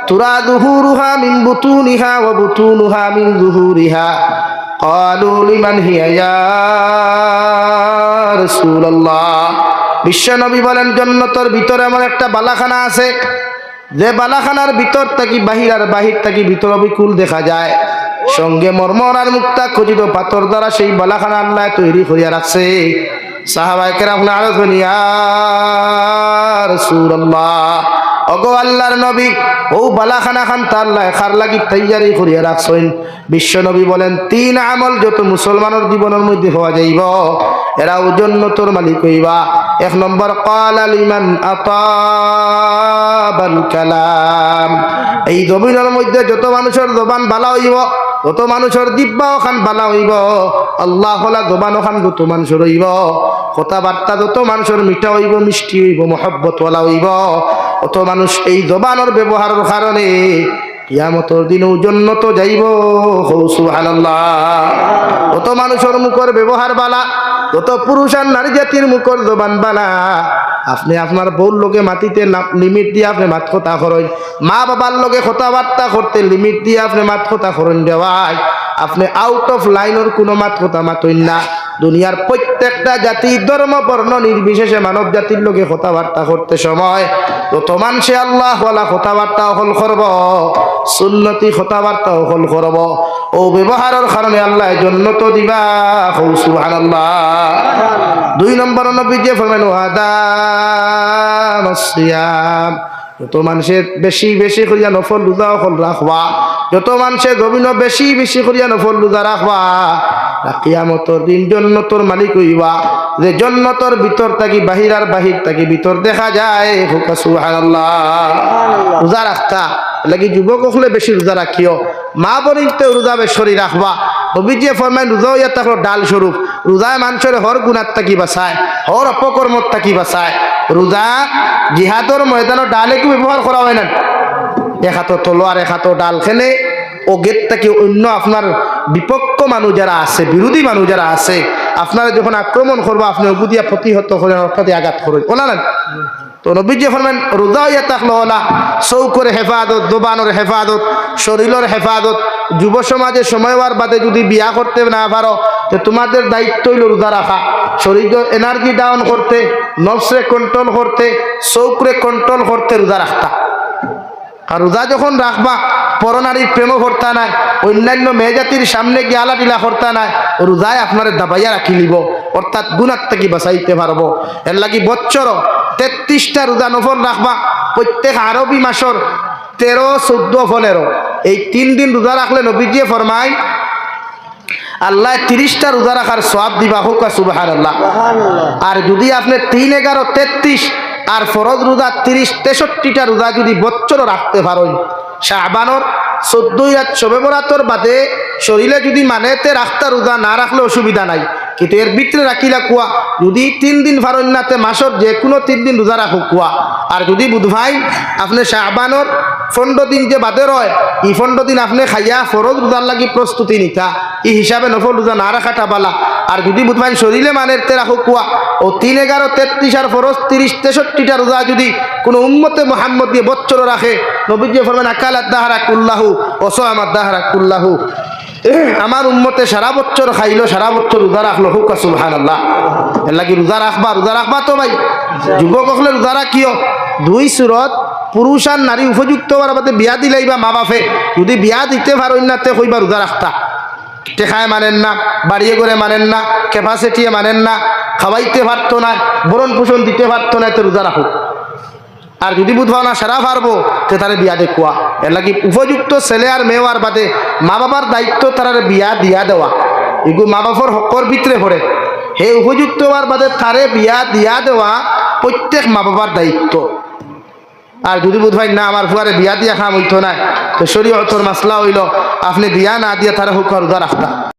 তুরা যুহুরুহা মিন বুতুনিহা ওয়া বুতুনুহা মিন যুহুরিহা ক্বালু লিমান হিয়া ইয়া রাসূলুল্লাহ বিশ্ব নবী বলেন জান্নাতের ভিতরে এমন একটা বালাখানা আছে যে বালাখানার ভিতর থেকে বাহির আর বাহির থেকে ভিতর বিকুল দেখা যায় সঙ্গে মরমর আর মুক্তা খচিত পাথর দ্বারা সেই বালাখানা আল্লাহ তৈরি করিয়া রাখছে সাহাবায়ে কেরাম আরজ বলি ইয়া রাসূলুল্লাহ ওগো আল্লাহর নবী ও বালাখানা খান তা আল্লাহ খার লাগি তৈয়ারি করিয়া রাখছেন বিশ্ব নবী বলেন 3 আমল যত মুসলমানের জীবনের মধ্যে হওয়া যাইব এরাও জান্নাতের মালিক হইবা 1 নম্বর ক্বালা লিমান আতাবাল কালাম এই জমিনের মধ্যে যত মানুষের জবান ভালো হইব যত মানুষের জিহ্বা খান ভালো হইব আল্লাহ হলা জবান খান যত মানুষের হইব কথাবার্তা যত মানুষের মিঠা হইব মিষ্টি হইব মহব্বত ওয়ালা হইব অত মানুষ এই জবানের ব্যবহারের কারণে কিয়ামতের দিনেও জান্নাতে যাইব সুবহানাল্লাহ অত মানুষের মুখের ব্যবহার বালা যত পুরুষ আর নারী জাতির মুখের জবান বালা আপনি আপনার বউর লোকে মাটিতে লিমিট দিয়ে আপনি মাত কথা করেন মা বাবার লোকে কথাবার্তা করতে লিমিট দিয়ে আপনি মাত কথা করেন দেওয়ায় আপনি আউট অফ লাইনের কোনো মাত কথা মাতইন না দুনিয়ার প্রত্যেকটা জাতি ধর্ম বর্ণ নির্বিশেষে মানব জাতির লোকে কথাবার্তা করতে সময় যত মানুষে আল্লাহ ওয়ালা কথাবার্তা হল করব সুন্নতি কথাবার্তা হল করব ও ব্যবহারের কারণে আল্লাহ জান্নাত দিবা সুবহানাল্লাহ 2 নম্বর নবী যে ফরমানো আদামাস সিয়াম যত মানুষের বেশি বেশি করিয়া নফল রোজা হল রাখবা যত মানুষের জমিন বেশি বেশি করিয়া নফল রোজা রাখবা কিয়ামতের দিন জান্নাতের মালিক হইবা যে জান্নাতের ভিতর থাকি বাহির আর বাহির থাকি ভিতর দেখা যায় সুবহানাল্লাহ রোজা রাখতা লাগি যুবক হলে বেশি রোজা রাখিও মা বনিতে রোজা বেশি রাখবা নবীজি ফরমায় রোজা ইয়া থাকলো ডাল স্বরূপ রোজায় মানুষের হর গুণাত থাকি বাঁচায় হর অপকর্মত থাকি বাঁচায় রোজা জিহাদর ময়দানত ডালে কি ব্যবহার করা হয় না এক হাত তলোয়ার এক হাত ডাল খেলে ও গেট থেকে অন্য আপনার বিপক্ষ মানুষ যারা আছে বিরোধী মানুষ যারা আছে আপনারা যখন আক্রমণ করবো আপনি ওগুদিয়া প্রতিহত করেন অর্থাৎ আঘাত করেন ওলা না তো নবীজি ফরমান রোজা হইয়া থাকলো হলা চৌকর হেফাজত, দোবানোর হেফাজত, শরীরের হেফাজত। যুব সমাজে সময় হওয়ার বাদে যদি বিয়া করতে না পারো তো তোমাদের দায়িত্ব হইল রোজা রাখা, শরীরের এনার্জি ডাউন করতে, নফসরে কন্ট্রোল করতে, চৌকরে কন্ট্রোল করতে রোজা রাখতা। আর রোজা যখন রাখবা পরনারীর প্রেমও করতা নাই, অন্যান্য মেয়েজাতির সামনে গিয়ে আলাটিলা করতা নাই, রোজায় আপনার দাবাইয়া রাখি লিব, অর্থাৎ গুণার থেকে বাঁচাইতে পারবো। এর লাগি বছর 33টা রোজা নফল রাখবা, প্রত্যেক আরবি মাসর 13, 14, 15 এই 3 দিন রোজা রাখলে নবীজি ফরমায় আল্লাহ 30টা রোজা রাখার সওয়াব দিবা। হোক সুবহানাল্লাহ। আর যদি আপনি 3, 11, 33 আর ফরজ রোজা 30, 63টা রোজা যদি বছর রাখতে পারেন, শাবানোর 14 রাত শবে বরাতর বাদে শরীরে যদি মানেতে রাখতা রোজা না রাখলে অসুবিধা নাই, কিন্তু এর ভিতরে রাখিলা কুয়া যদি 3 দিন পারেন নাতে মাসর যে কোনো 3 দিন রোজা রাখো কুয়া। আর যদি বুধভাই আপনি শাবানোর 15 দিন যে বাদে রয়, এই 15 দিন আপনি খাইয়া ফরজ রোজার লাগি প্রস্তুতি নিতা, এই হিসাবে নফল রোজা না রাখাটা বালা। আর যদি বুধভাই শরীরে মানেতে রাখো কুয়া ও 3, 11, 33 আর ফরজ 30, 63টা রোজা যদি কোনো উম্মতে মুহাম্মদ দিয়ে বছর রাখে, নবীজি ফরমান আকালাত দাহরা কুল্লাহু ও সামাত দাহরা কুল্লাহু, আমার উম্মতে সারা বছর খাইলো, সারা বছর রোজা রাখলো। হুক সুবহানাল্লাহ। এর লাগি রোজা রাখবা তো ভাই যুবক হলে রোজা রাখিও। 2 সুরত পুরুষ আর নারী উপযুক্ত হওয়ার বাদে বিয়া দিলাইবা মা বাপে, যদি বিয়া দিতে পারেন না তে কইবা রোজা রাখতা। টেকায় মানেন না, বাড়িয়ে করে মানেন না, ক্যাপাসিটিয়ে মানেন না, খাওয়াইতে পারতো না, ভরণ পোষণ দিতে পারতো না, তো রোজা রাখো। আর যদি বুধবা না সারা পারবো তো তারা বিয়া দেখুয়া। এর লাগি উপযুক্ত ছেলে আর মেয়ের বাদে মা বাবার দায়িত্ব তারা বিয়া দিয়া দেওয়া, এগুলো মা বাবার হকর ভিতরে পড়ে। হে উপযুক্ত হওয়ার বাদে তারে বিয়া দিয়া দেওয়া প্রত্যেক মা বাবার দায়িত্ব। আর যদি বুধভাই না আমার ফুয়ারে বিয়া দিয়া খাম হইতো না, তো শরীয়তের মাসলা হইল আপনি বিয়া না দিয়া তারা হুক রোজা রাখতা।